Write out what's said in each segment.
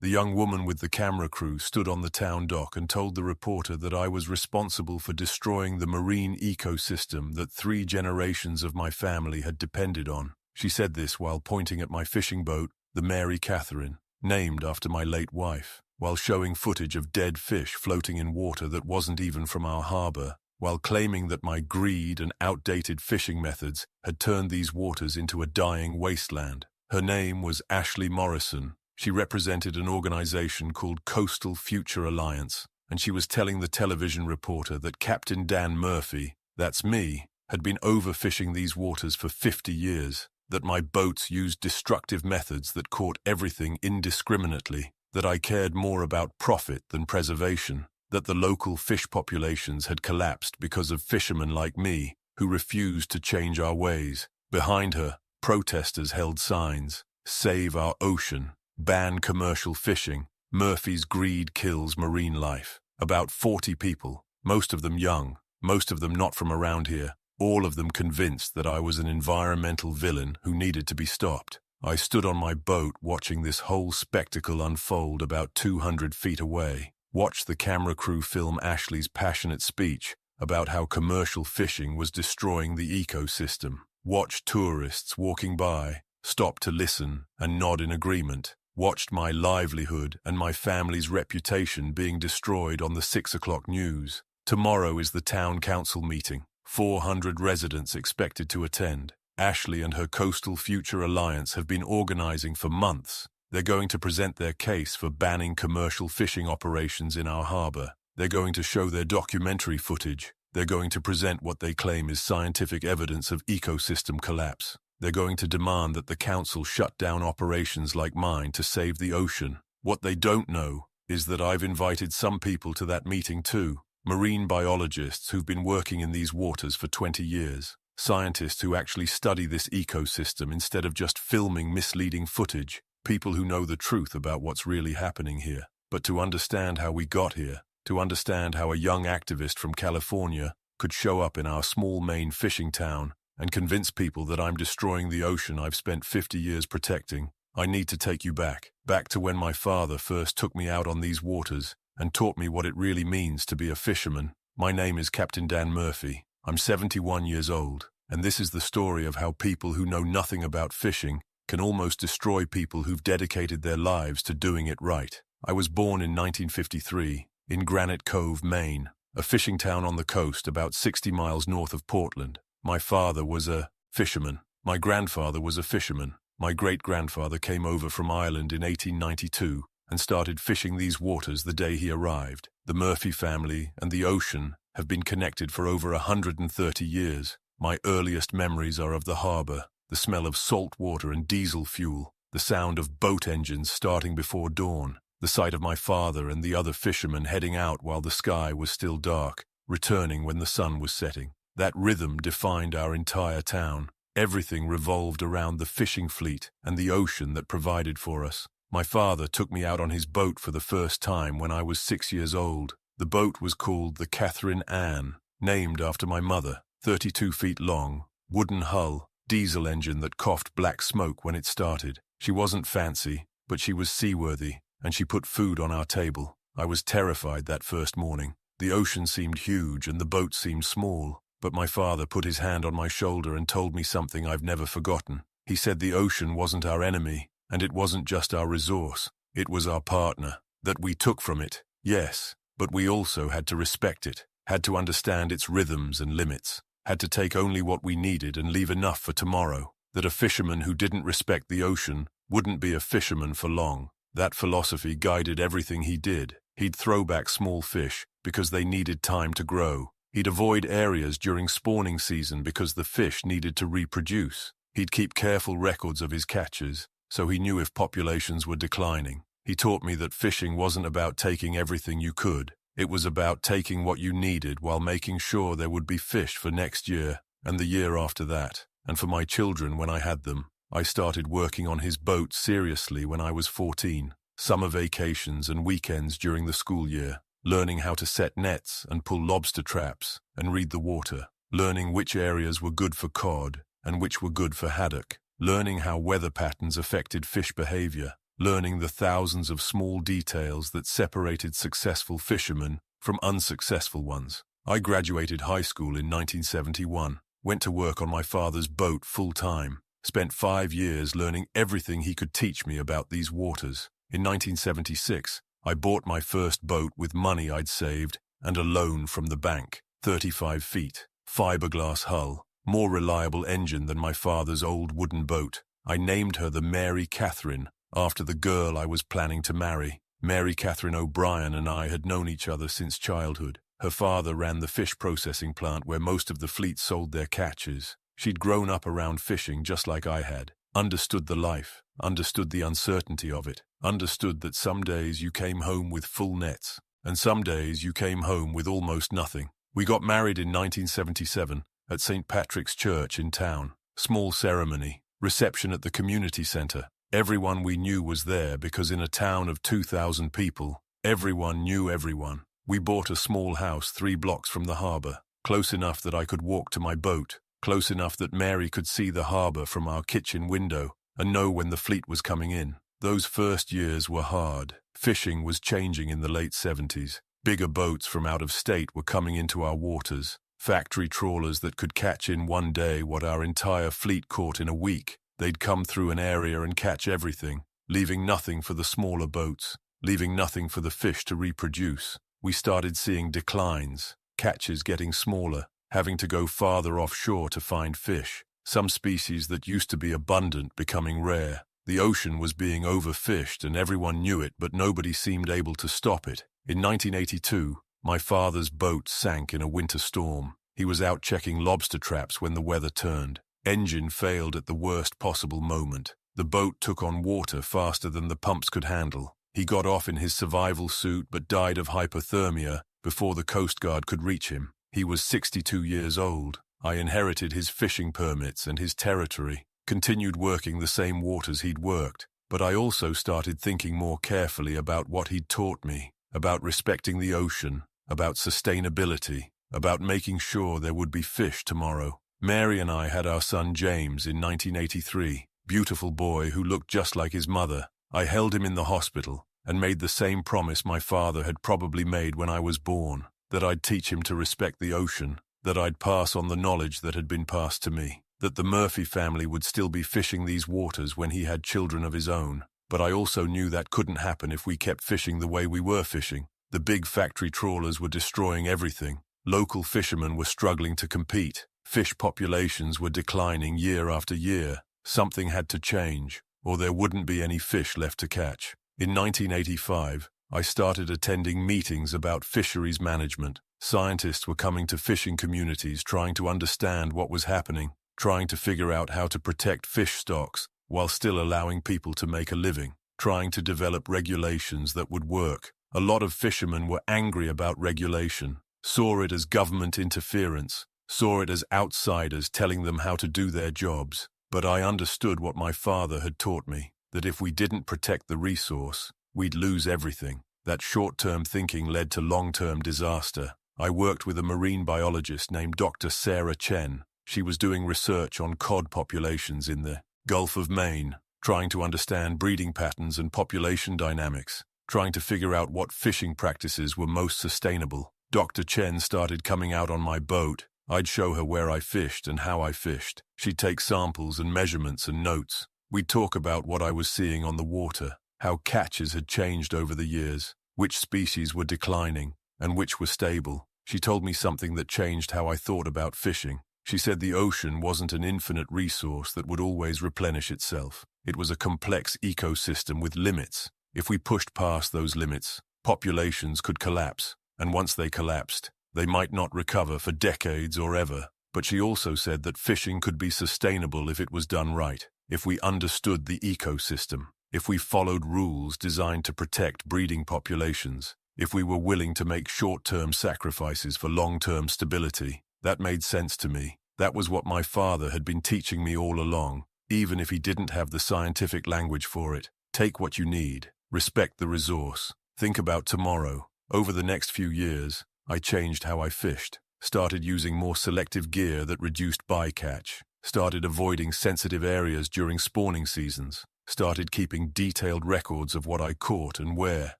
The young woman with the camera crew stood on the town dock and told the reporter that I was responsible for destroying the marine ecosystem that 3 generations of my family had depended on. She said this while pointing at my fishing boat, the Mary Catherine, named after my late wife, while showing footage of dead fish floating in water that wasn't even from our harbor, while claiming that my greed and outdated fishing methods had turned these waters into a dying wasteland. Her name was Ashley Morrison. She represented an organization called Coastal Future Alliance, and she was telling the television reporter that Captain Dan Murphy, that's me, had been overfishing these waters for 50 years, that my boats used destructive methods that caught everything indiscriminately, that I cared more about profit than preservation, that the local fish populations had collapsed because of fishermen like me who refused to change our ways. Behind her, protesters held signs, "Save our ocean," "Ban commercial fishing," "Murphy's greed kills marine life." About 40 people, most of them young, most of them not from around here, all of them convinced that I was an environmental villain who needed to be stopped. I stood on my boat watching this whole spectacle unfold about 200 feet away, watched the camera crew film Ashley's passionate speech about how commercial fishing was destroying the ecosystem, watched tourists walking by, stop to listen and nod in agreement, watched my livelihood and my family's reputation being destroyed on the 6 o'clock news. Tomorrow is the town council meeting. 400 residents expected to attend. Ashley and her Coastal Future Alliance have been organizing for months. They're going to present their case for banning commercial fishing operations in our harbor. They're going to show their documentary footage. They're going to present what they claim is scientific evidence of ecosystem collapse. They're going to demand that the council shut down operations like mine to save the ocean. What they don't know is that I've invited some people to that meeting too. Marine biologists who've been working in these waters for 20 years. Scientists who actually study this ecosystem instead of just filming misleading footage. People who know the truth about what's really happening here. But to understand how we got here, to understand how a young activist from California could show up in our small Maine fishing town and convince people that I'm destroying the ocean I've spent 50 years protecting, I need to take you back to when my father first took me out on these waters and taught me what it really means to be a fisherman. My name is Captain Dan Murphy. I'm 71 years old, and this is the story of how people who know nothing about fishing can almost destroy people who've dedicated their lives to doing it right. I was born in 1953 in Granite Cove, Maine, a fishing town on the coast about 60 miles north of Portland. My father was a fisherman. My grandfather was a fisherman. My great-grandfather came over from Ireland in 1892 and started fishing these waters the day he arrived. The Murphy family and the ocean have been connected for over 130 years. My earliest memories are of the harbor, the smell of salt water and diesel fuel, the sound of boat engines starting before dawn, the sight of my father and the other fishermen heading out while the sky was still dark, returning when the sun was setting. That rhythm defined our entire town. Everything revolved around the fishing fleet and the ocean that provided for us. My father took me out on his boat for the first time when I was 6 years old. The boat was called the Catherine Ann, named after my mother, 32 feet long, wooden hull, diesel engine that coughed black smoke when it started. She wasn't fancy, but she was seaworthy, and she put food on our table. I was terrified that first morning. The ocean seemed huge and the boat seemed small, but my father put his hand on my shoulder and told me something I've never forgotten. He said the ocean wasn't our enemy, and it wasn't just our resource. It was our partner, that we took from it, yes, but we also had to respect it, had to understand its rhythms and limits, had to take only what we needed and leave enough for tomorrow, that a fisherman who didn't respect the ocean wouldn't be a fisherman for long. That philosophy guided everything he did. He'd throw back small fish because they needed time to grow. He'd avoid areas during spawning season because the fish needed to reproduce. He'd keep careful records of his catches, so he knew if populations were declining. He taught me that fishing wasn't about taking everything you could. It was about taking what you needed while making sure there would be fish for next year and the year after that. And for my children when I had them. I started working on his boat seriously when I was 14. Summer vacations and weekends during the school year. Learning how to set nets and pull lobster traps and read the water. Learning which areas were good for cod and which were good for haddock. Learning how weather patterns affected fish behavior. learning the thousands of small details that separated successful fishermen from unsuccessful ones. I graduated high school in 1971, went to work on my father's boat full-time, spent 5 years learning everything he could teach me about these waters. In 1976, I bought my first boat with money I'd saved and a loan from the bank. 35 feet, fiberglass hull, more reliable engine than my father's old wooden boat. I named her the Mary Catherine, after the girl I was planning to marry. Mary Catherine O'Brien and I had known each other since childhood. Her father ran the fish processing plant where most of the fleet sold their catches. She'd grown up around fishing just like I had, understood the life, understood the uncertainty of it, understood that some days you came home with full nets, and some days you came home with almost nothing. We got married in 1977 at St. Patrick's Church in town. Small ceremony, reception at the community centre. Everyone we knew was there because in a town of 2,000 people, everyone knew everyone. We bought a small house 3 blocks from the harbour, close enough that I could walk to my boat, close enough that Mary could see the harbour from our kitchen window and know when the fleet was coming in. Those first years were hard. Fishing was changing in the late 70s. Bigger boats from out of state were coming into our waters. Factory trawlers that could catch in one day what our entire fleet caught in a week. They'd come through an area and catch everything, leaving nothing for the smaller boats, leaving nothing for the fish to reproduce. We started seeing declines, catches getting smaller, having to go farther offshore to find fish. Some species that used to be abundant becoming rare. The ocean was being overfished and everyone knew it, but nobody seemed able to stop it. In 1982, my father's boat sank in a winter storm. He was out checking lobster traps when the weather turned. Engine failed at the worst possible moment. The boat took on water faster than the pumps could handle. He got off in his survival suit but died of hypothermia before the Coast Guard could reach him. He was 62 years old. I inherited his fishing permits and his territory, continued working the same waters he'd worked, but I also started thinking more carefully about what he'd taught me, about respecting the ocean, about sustainability, about making sure there would be fish tomorrow. Mary and I had our son James in 1983, beautiful boy who looked just like his mother. I held him in the hospital and made the same promise my father had probably made when I was born, that I'd teach him to respect the ocean, that I'd pass on the knowledge that had been passed to me, that the Murphy family would still be fishing these waters when he had children of his own. But I also knew that couldn't happen if we kept fishing the way we were fishing. The big factory trawlers were destroying everything. Local fishermen were struggling to compete. Fish populations were declining year after year. Something had to change, or there wouldn't be any fish left to catch. In 1985, I started attending meetings about fisheries management. Scientists were coming to fishing communities trying to understand what was happening, trying to figure out how to protect fish stocks while still allowing people to make a living, trying to develop regulations that would work. A lot of fishermen were angry about regulation, saw it as government interference, saw it as outsiders telling them how to do their jobs. But I understood what my father had taught me, that if we didn't protect the resource, we'd lose everything. That short-term thinking led to long-term disaster. I worked with a marine biologist named Dr. Sarah Chen. She was doing research on cod populations in the Gulf of Maine, trying to understand breeding patterns and population dynamics, trying to figure out what fishing practices were most sustainable. Dr. Chen started coming out on my boat. I'd show her where I fished and how I fished. She'd take samples and measurements and notes. We'd talk about what I was seeing on the water, how catches had changed over the years, which species were declining, and which were stable. She told me something that changed how I thought about fishing. She said the ocean wasn't an infinite resource that would always replenish itself. It was a complex ecosystem with limits. If we pushed past those limits, populations could collapse, and once they collapsed, they might not recover for decades or ever. But she also said that fishing could be sustainable if it was done right, if we understood the ecosystem, if we followed rules designed to protect breeding populations, if we were willing to make short-term sacrifices for long-term stability. That made sense to me. That was what my father had been teaching me all along, even if he didn't have the scientific language for it. Take what you need. Respect the resource. Think about tomorrow. Over the next few years, I changed how I fished, started using more selective gear that reduced bycatch, started avoiding sensitive areas during spawning seasons, started keeping detailed records of what I caught and where,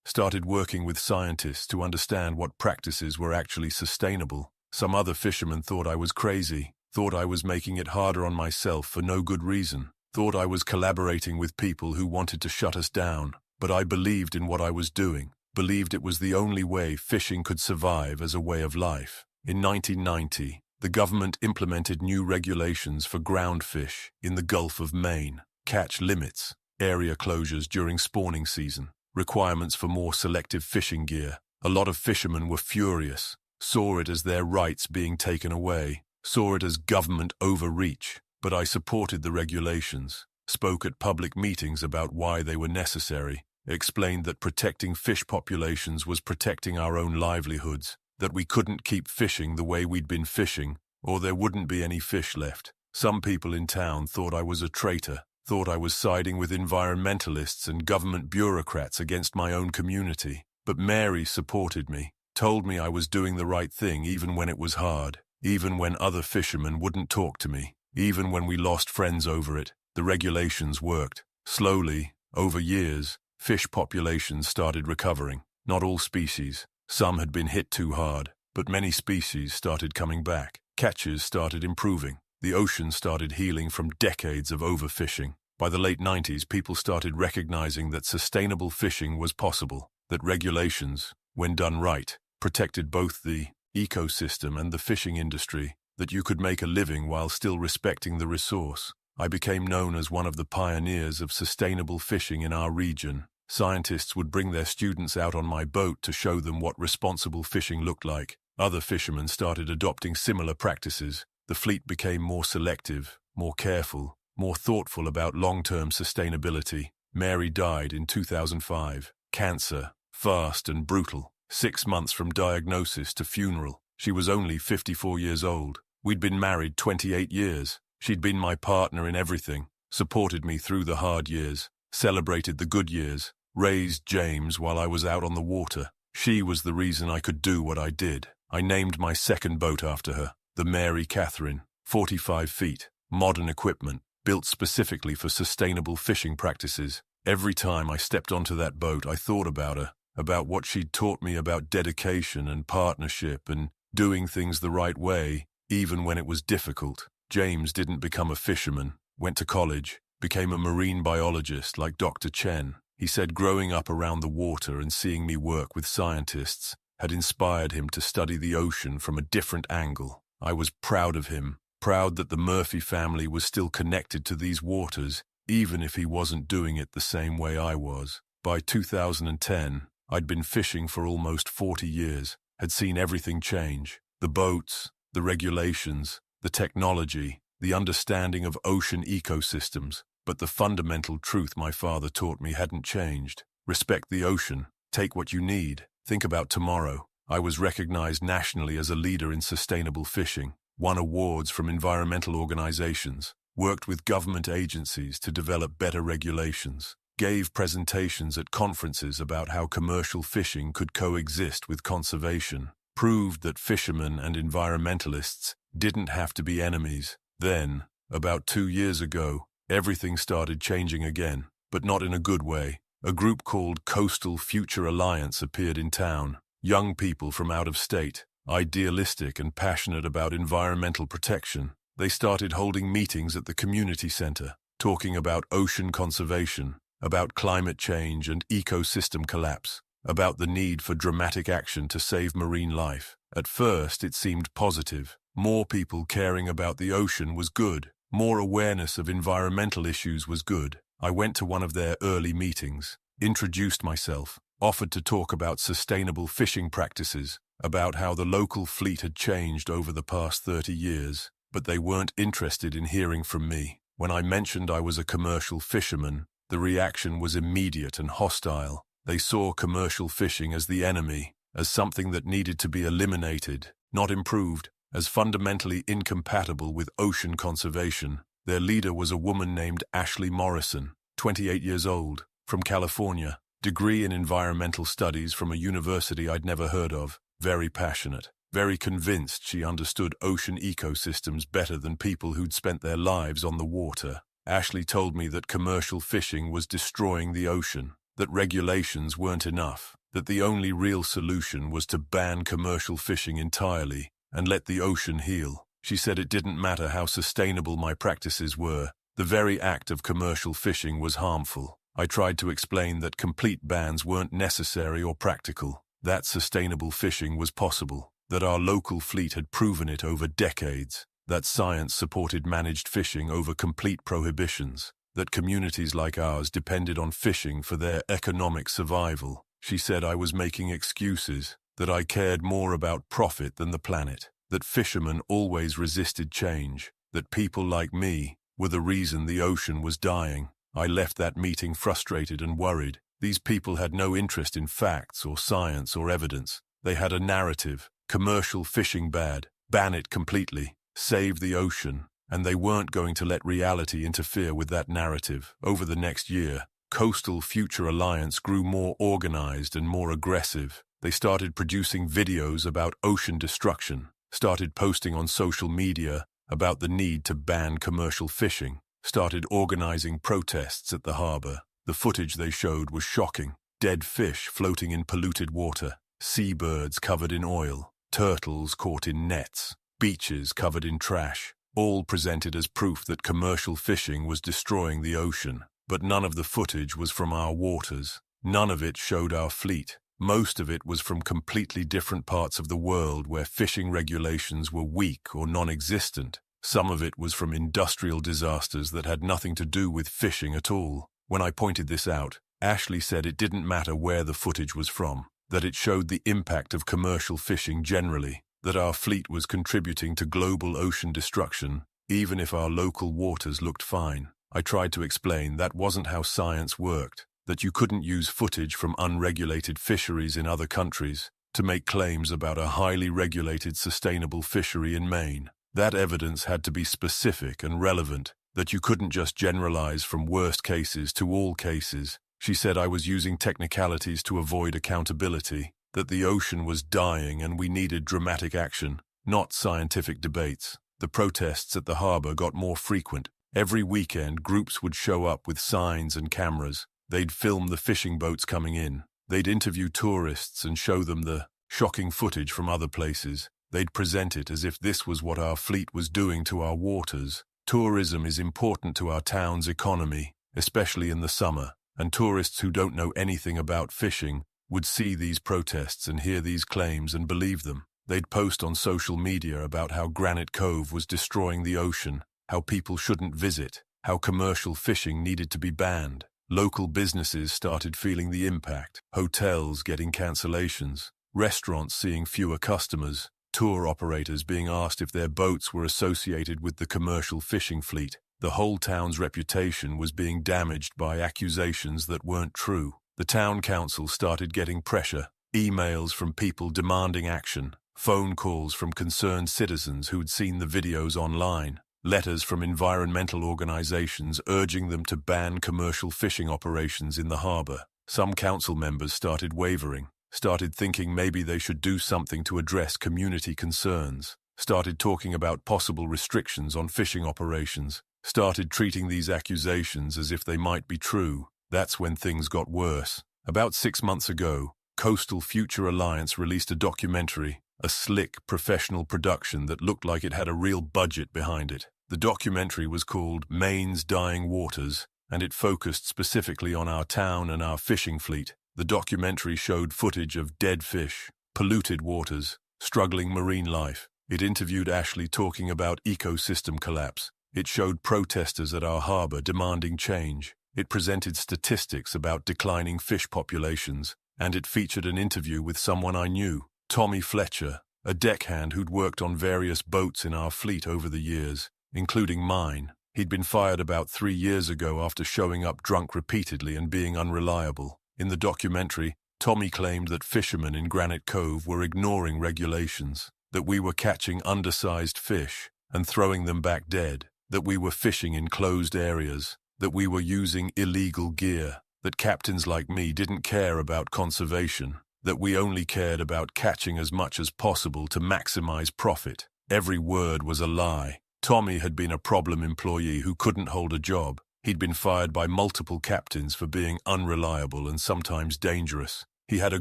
started working with scientists to understand what practices were actually sustainable. Some other fishermen thought I was crazy, thought I was making it harder on myself for no good reason, thought I was collaborating with people who wanted to shut us down, but I believed in what I was doing, believed it was the only way fishing could survive as a way of life. In 1990, the government implemented new regulations for ground fish in the Gulf of Maine, catch limits, area closures during spawning season, requirements for more selective fishing gear. A lot of fishermen were furious, saw it as their rights being taken away, saw it as government overreach, but I supported the regulations, spoke at public meetings about why they were necessary, explained that protecting fish populations was protecting our own livelihoods, that we couldn't keep fishing the way we'd been fishing, or there wouldn't be any fish left. Some people in town thought I was a traitor, thought I was siding with environmentalists and government bureaucrats against my own community. But Mary supported me, told me I was doing the right thing even when it was hard, even when other fishermen wouldn't talk to me, even when we lost friends over it. The regulations worked. Slowly, over years, fish populations started recovering. Not all species. Some had been hit too hard, but many species started coming back. Catches started improving. The ocean started healing from decades of overfishing. By the late 90s, people started recognizing that sustainable fishing was possible, that regulations, when done right, protected both the ecosystem and the fishing industry, that you could make a living while still respecting the resource. I became known as one of the pioneers of sustainable fishing in our region. Scientists would bring their students out on my boat to show them what responsible fishing looked like. Other fishermen started adopting similar practices. The fleet became more selective, more careful, more thoughtful about long-term sustainability. Mary died in 2005. Cancer, fast and brutal. 6 months from diagnosis to funeral. She was only 54 years old. We'd been married 28 years. She'd been my partner in everything, supported me through the hard years, celebrated the good years, raised James while I was out on the water. She was the reason I could do what I did. I named my second boat after her, the Mary Catherine, 45 feet, modern equipment, built specifically for sustainable fishing practices. Every time I stepped onto that boat, I thought about her, about what she'd taught me about dedication and partnership and doing things the right way, even when it was difficult. James didn't become a fisherman, went to college, became a marine biologist like Dr. Chen. He said growing up around the water and seeing me work with scientists had inspired him to study the ocean from a different angle. I was proud of him, proud that the Murphy family was still connected to these waters, even if he wasn't doing it the same way I was. By 2010, I'd been fishing for almost 40 years, had seen everything change. The boats, the regulations, the technology, the understanding of ocean ecosystems, but the fundamental truth my father taught me hadn't changed. Respect the ocean, take what you need, think about tomorrow. I was recognized nationally as a leader in sustainable fishing, won awards from environmental organizations, worked with government agencies to develop better regulations, gave presentations at conferences about how commercial fishing could coexist with conservation, proved that fishermen and environmentalists didn't have to be enemies. Then, about 2 years ago, everything started changing again, but not in a good way. A group called Coastal Future Alliance appeared in town. Young people from out of state, idealistic and passionate about environmental protection. They started holding meetings at the community center, talking about ocean conservation, about climate change and ecosystem collapse, about the need for dramatic action to save marine life. At first, it seemed positive. More people caring about the ocean was good. More awareness of environmental issues was good. I went to one of their early meetings, introduced myself, offered to talk about sustainable fishing practices, about how the local fleet had changed over the past 30 years, but they weren't interested in hearing from me. When I mentioned I was a commercial fisherman, the reaction was immediate and hostile. They saw commercial fishing as the enemy, as something that needed to be eliminated, not improved, as fundamentally incompatible with ocean conservation. Their leader was a woman named Ashley Morrison, 28 years old, from California, degree in environmental studies from a university I'd never heard of, very passionate, very convinced she understood ocean ecosystems better than people who'd spent their lives on the water. Ashley told me that commercial fishing was destroying the ocean, that regulations weren't enough, that the only real solution was to ban commercial fishing entirely and let the ocean heal. She said it didn't matter how sustainable my practices were, the very act of commercial fishing was harmful. I tried to explain that complete bans weren't necessary or practical, that sustainable fishing was possible, that our local fleet had proven it over decades, that science supported managed fishing over complete prohibitions, that communities like ours depended on fishing for their economic survival. She said I was making excuses, that I cared more about profit than the planet, that fishermen always resisted change, that people like me were the reason the ocean was dying. I left that meeting frustrated and worried. These people had no interest in facts or science or evidence. They had a narrative. Commercial fishing bad. Ban it completely. Save the ocean. And they weren't going to let reality interfere with that narrative. Over the next year, Coastal Future Alliance grew more organized and more aggressive. They started producing videos about ocean destruction, started posting on social media about the need to ban commercial fishing, started organizing protests at the harbor. The footage they showed was shocking. Dead fish floating in polluted water, seabirds covered in oil, turtles caught in nets, beaches covered in trash, all presented as proof that commercial fishing was destroying the ocean. But none of the footage was from our waters. None of it showed our fleet. Most of it was from completely different parts of the world where fishing regulations were weak or non-existent. Some of it was from industrial disasters that had nothing to do with fishing at all. When I pointed this out, Ashley said it didn't matter where the footage was from, that it showed the impact of commercial fishing generally, that our fleet was contributing to global ocean destruction, even if our local waters looked fine. I tried to explain that wasn't how science worked, that you couldn't use footage from unregulated fisheries in other countries to make claims about a highly regulated sustainable fishery in Maine. That evidence had to be specific and relevant, that you couldn't just generalize from worst cases to all cases. She said I was using technicalities to avoid accountability, that the ocean was dying and we needed dramatic action, not scientific debates. The protests at the harbor got more frequent. Every weekend, groups would show up with signs and cameras. They'd film the fishing boats coming in. They'd interview tourists and show them the shocking footage from other places. They'd present it as if this was what our fleet was doing to our waters. Tourism is important to our town's economy, especially in the summer, and tourists who don't know anything about fishing would see these protests and hear these claims and believe them. They'd post on social media about how Granite Cove was destroying the ocean, how people shouldn't visit, how commercial fishing needed to be banned. Local businesses started feeling the impact, hotels getting cancellations, restaurants seeing fewer customers, tour operators being asked if their boats were associated with the commercial fishing fleet. The whole town's reputation was being damaged by accusations that weren't true. The town council started getting pressure, emails from people demanding action, phone calls from concerned citizens who'd seen the videos online, letters from environmental organizations urging them to ban commercial fishing operations in the harbor. Some council members started wavering, started thinking maybe they should do something to address community concerns, started talking about possible restrictions on fishing operations, started treating these accusations as if they might be true. That's when things got worse. About 6 months ago, Coastal Future Alliance released a documentary, a slick, professional production that looked like it had a real budget behind it. The documentary was called Maine's Dying Waters, and it focused specifically on our town and our fishing fleet. The documentary showed footage of dead fish, polluted waters, struggling marine life. It interviewed Ashley talking about ecosystem collapse. It showed protesters at our harbor demanding change. It presented statistics about declining fish populations, and it featured an interview with someone I knew, Tommy Fletcher, a deckhand who'd worked on various boats in our fleet over the years, including mine. He'd been fired about 3 years ago after showing up drunk repeatedly and being unreliable. In the documentary, Tommy claimed that fishermen in Granite Cove were ignoring regulations, that we were catching undersized fish and throwing them back dead, that we were fishing in closed areas, that we were using illegal gear, that captains like me didn't care about conservation, that we only cared about catching as much as possible to maximize profit. Every word was a lie. Tommy had been a problem employee who couldn't hold a job. He'd been fired by multiple captains for being unreliable and sometimes dangerous. He had a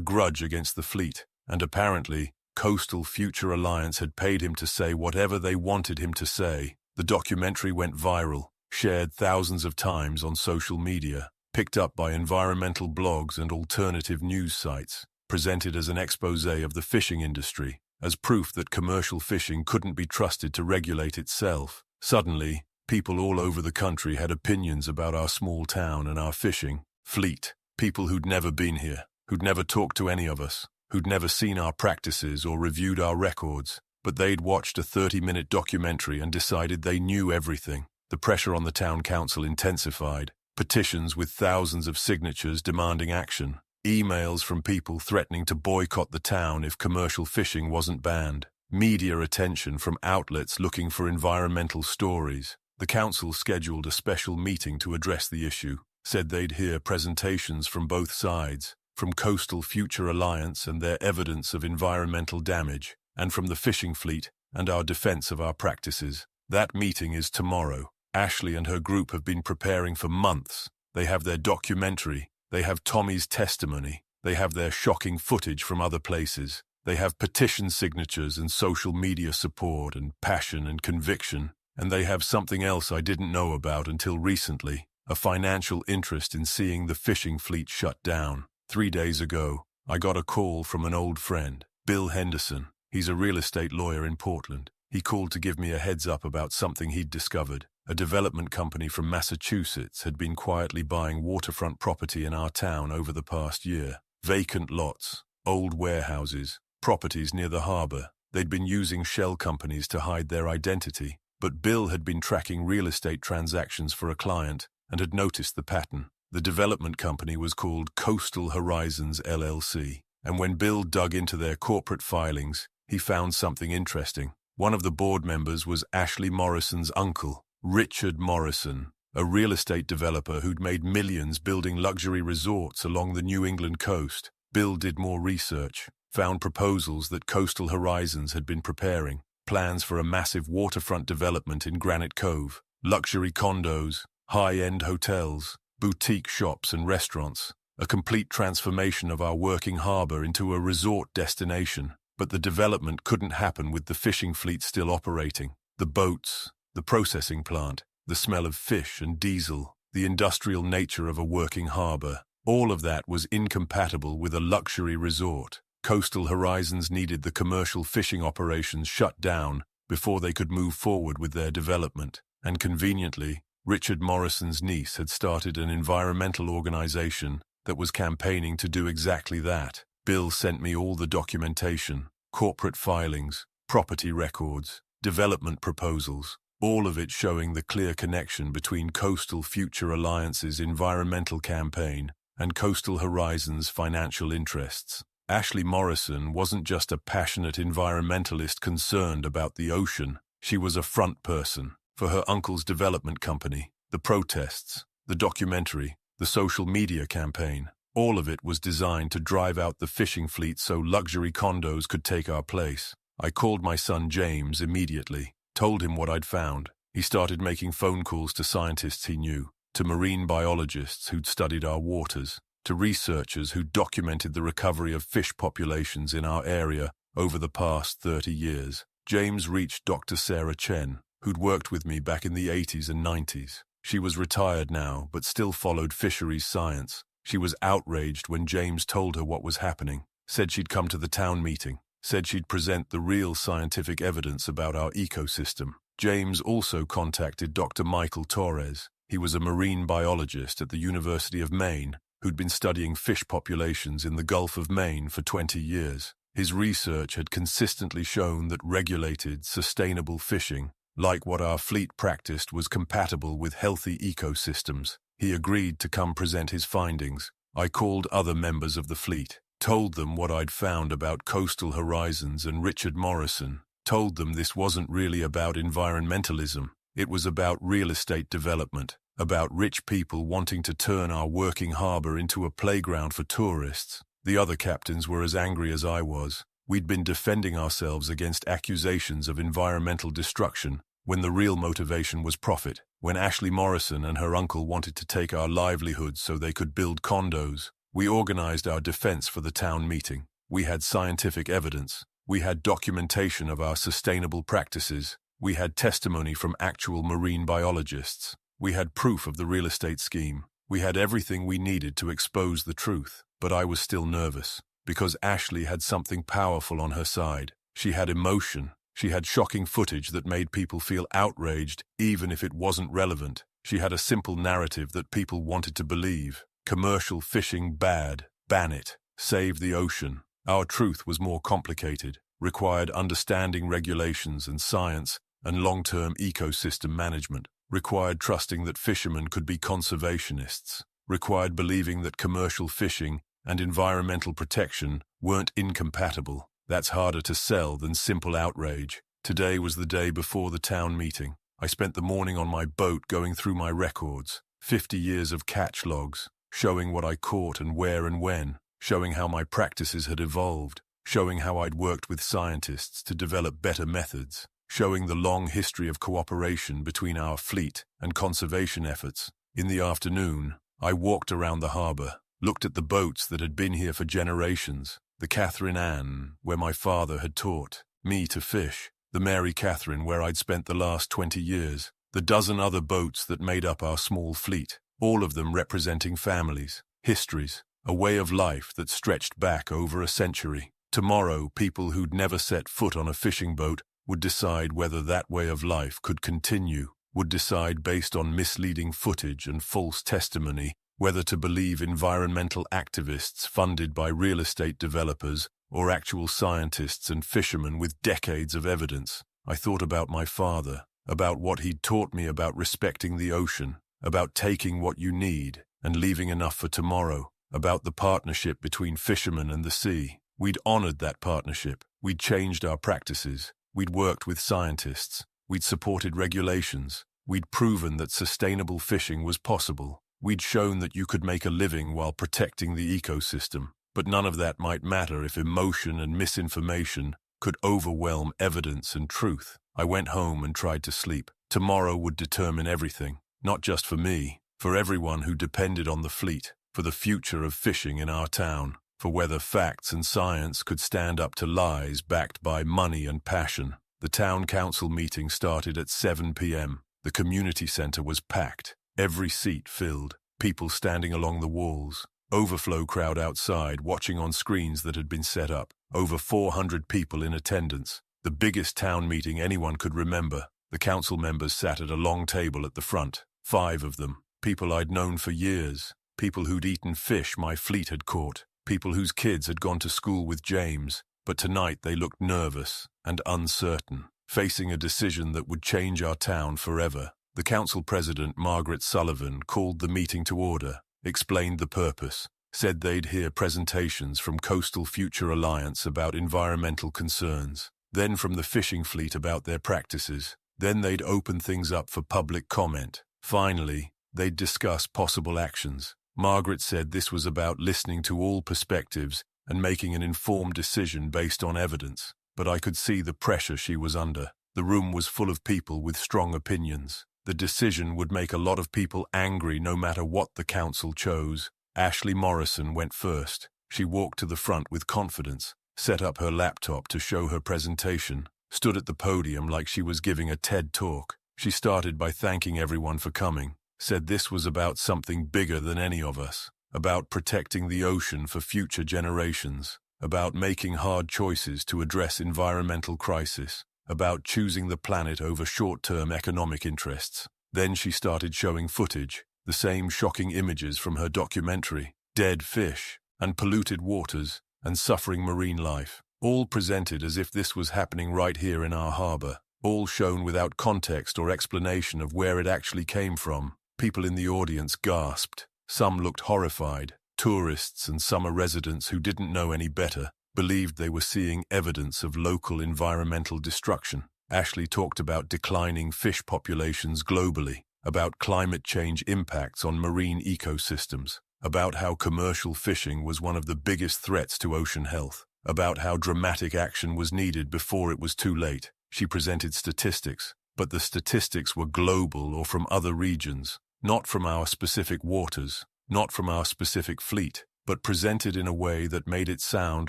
grudge against the fleet, and apparently, Coastal Future Alliance had paid him to say whatever they wanted him to say. The documentary went viral, shared thousands of times on social media, picked up by environmental blogs and alternative news sites, presented as an exposé of the fishing industry, as proof that commercial fishing couldn't be trusted to regulate itself. Suddenly, people all over the country had opinions about our small town and our fishing fleet. People who'd never been here, who'd never talked to any of us, who'd never seen our practices or reviewed our records, but they'd watched a 30-minute documentary and decided they knew everything. The pressure on the town council intensified. Petitions with thousands of signatures demanding action. Emails from people threatening to boycott the town if commercial fishing wasn't banned. Media attention from outlets looking for environmental stories. The council scheduled a special meeting to address the issue, said they'd hear presentations from both sides, from Coastal Future Alliance and their evidence of environmental damage, and from the fishing fleet and our defense of our practices. That meeting is tomorrow. Ashley and her group have been preparing for months. They have their documentary, they have Tommy's testimony, they have their shocking footage from other places, they have petition signatures and social media support and passion and conviction, and they have something else I didn't know about until recently, a financial interest in seeing the fishing fleet shut down. 3 days ago, I got a call from an old friend, Bill Henderson. He's a real estate lawyer in Portland. He called to give me a heads up about something he'd discovered. A development company from Massachusetts had been quietly buying waterfront property in our town over the past year. Vacant lots, old warehouses, properties near the harbor. They'd been using shell companies to hide their identity, but Bill had been tracking real estate transactions for a client and had noticed the pattern. The development company was called Coastal Horizons LLC, and when Bill dug into their corporate filings, he found something interesting. One of the board members was Ashley Morrison's uncle, Richard Morrison, a real estate developer who'd made millions building luxury resorts along the New England coast. Bill did more research, found proposals that Coastal Horizons had been preparing, plans for a massive waterfront development in Granite Cove, luxury condos, high-end hotels, boutique shops and restaurants, a complete transformation of our working harbor into a resort destination. But the development couldn't happen with the fishing fleet still operating. The boats, the processing plant, the smell of fish and diesel, the industrial nature of a working harbor, all of that was incompatible with a luxury resort. Coastal Horizons needed the commercial fishing operations shut down before they could move forward with their development. And conveniently, Richard Morrison's niece had started an environmental organization that was campaigning to do exactly that. Bill sent me all the documentation, corporate filings, property records, development proposals, all of it showing the clear connection between Coastal Future Alliance's environmental campaign and Coastal Horizons' financial interests. Ashley Morrison wasn't just a passionate environmentalist concerned about the ocean. She was a front person for her uncle's development company. The protests, the documentary, the social media campaign, all of it was designed to drive out the fishing fleet so luxury condos could take our place. I called my son James immediately, told him what I'd found. He started making phone calls to scientists he knew, to marine biologists who'd studied our waters, to researchers who documented the recovery of fish populations in our area over the past 30 years. James reached Dr. Sarah Chen, who'd worked with me back in the 80s and 90s. She was retired now, but still followed fisheries science. She was outraged when James told her what was happening, said she'd come to the town meeting, said she'd present the real scientific evidence about our ecosystem. James also contacted Dr. Michael Torres. He was a marine biologist at the University of Maine who'd been studying fish populations in the Gulf of Maine for 20 years. His research had consistently shown that regulated, sustainable fishing, like what our fleet practiced, was compatible with healthy ecosystems. He agreed to come present his findings. I called other members of the fleet, told them what I'd found about Coastal Horizons and Richard Morrison, told them this wasn't really about environmentalism. It was about real estate development, about rich people wanting to turn our working harbor into a playground for tourists. The other captains were as angry as I was. We'd been defending ourselves against accusations of environmental destruction, when the real motivation was profit, when Ashley Morrison and her uncle wanted to take our livelihoods so they could build condos. We organized our defense for the town meeting. We had scientific evidence. We had documentation of our sustainable practices. We had testimony from actual marine biologists. We had proof of the real estate scheme. We had everything we needed to expose the truth. But I was still nervous, because Ashley had something powerful on her side. She had emotion. She had shocking footage that made people feel outraged, even if it wasn't relevant. She had a simple narrative that people wanted to believe. Commercial fishing bad. Ban it. Save the ocean. Our truth was more complicated, required understanding regulations and science and long-term ecosystem management, required trusting that fishermen could be conservationists, required believing that commercial fishing and environmental protection weren't incompatible. That's harder to sell than simple outrage. Today was the day before the town meeting. I spent the morning on my boat going through my records, 50 years of catch logs, showing what I caught and where and when, showing how my practices had evolved, showing how I'd worked with scientists to develop better methods, showing the long history of cooperation between our fleet and conservation efforts. In the afternoon, I walked around the harbor, looked at the boats that had been here for generations, the Catherine Anne, where my father had taught me to fish, the Mary Catherine, where I'd spent the last 20 years, the dozen other boats that made up our small fleet, all of them representing families, histories, a way of life that stretched back over a century. Tomorrow, people who'd never set foot on a fishing boat would decide whether that way of life could continue, would decide based on misleading footage and false testimony whether to believe environmental activists funded by real estate developers or actual scientists and fishermen with decades of evidence. I thought about my father, about what he'd taught me about respecting the ocean, about taking what you need and leaving enough for tomorrow, about the partnership between fishermen and the sea. We'd honored that partnership. We'd changed our practices. We'd worked with scientists. We'd supported regulations. We'd proven that sustainable fishing was possible. We'd shown that you could make a living while protecting the ecosystem. But none of that might matter if emotion and misinformation could overwhelm evidence and truth. I went home and tried to sleep. Tomorrow would determine everything, not just for me, for everyone who depended on the fleet, for the future of fishing in our town, for whether facts and science could stand up to lies backed by money and passion. The town council meeting started at 7 p.m. The community center was packed, every seat filled, people standing along the walls, overflow crowd outside watching on screens that had been set up, over 400 people in attendance, the biggest town meeting anyone could remember. The council members sat at a long table at the front, 5 of them, people I'd known for years, people who'd eaten fish my fleet had caught, people whose kids had gone to school with James, but tonight they looked nervous and uncertain, facing a decision that would change our town forever. The council president, Margaret Sullivan, called the meeting to order, explained the purpose, said they'd hear presentations from Coastal Future Alliance about environmental concerns, then from the fishing fleet about their practices, then they'd open things up for public comment. Finally, they'd discuss possible actions. Margaret said this was about listening to all perspectives and making an informed decision based on evidence, but I could see the pressure she was under. The room was full of people with strong opinions. The decision would make a lot of people angry no matter what the council chose. Ashley Morrison went first. She walked to the front with confidence, set up her laptop to show her presentation, stood at the podium like she was giving a TED talk. She started by thanking everyone for coming, said this was about something bigger than any of us, about protecting the ocean for future generations, about making hard choices to address environmental crisis, about choosing the planet over short-term economic interests. Then she started showing footage, the same shocking images from her documentary, dead fish, and polluted waters, and suffering marine life, all presented as if this was happening right here in our harbor, all shown without context or explanation of where it actually came from. People in the audience gasped. Some looked horrified. Tourists and summer residents who didn't know any better believed they were seeing evidence of local environmental destruction. Ashley talked about declining fish populations globally, about climate change impacts on marine ecosystems, about how commercial fishing was one of the biggest threats to ocean health, about how dramatic action was needed before it was too late. She presented statistics, but the statistics were global or from other regions, not from our specific waters, not from our specific fleet, but presented in a way that made it sound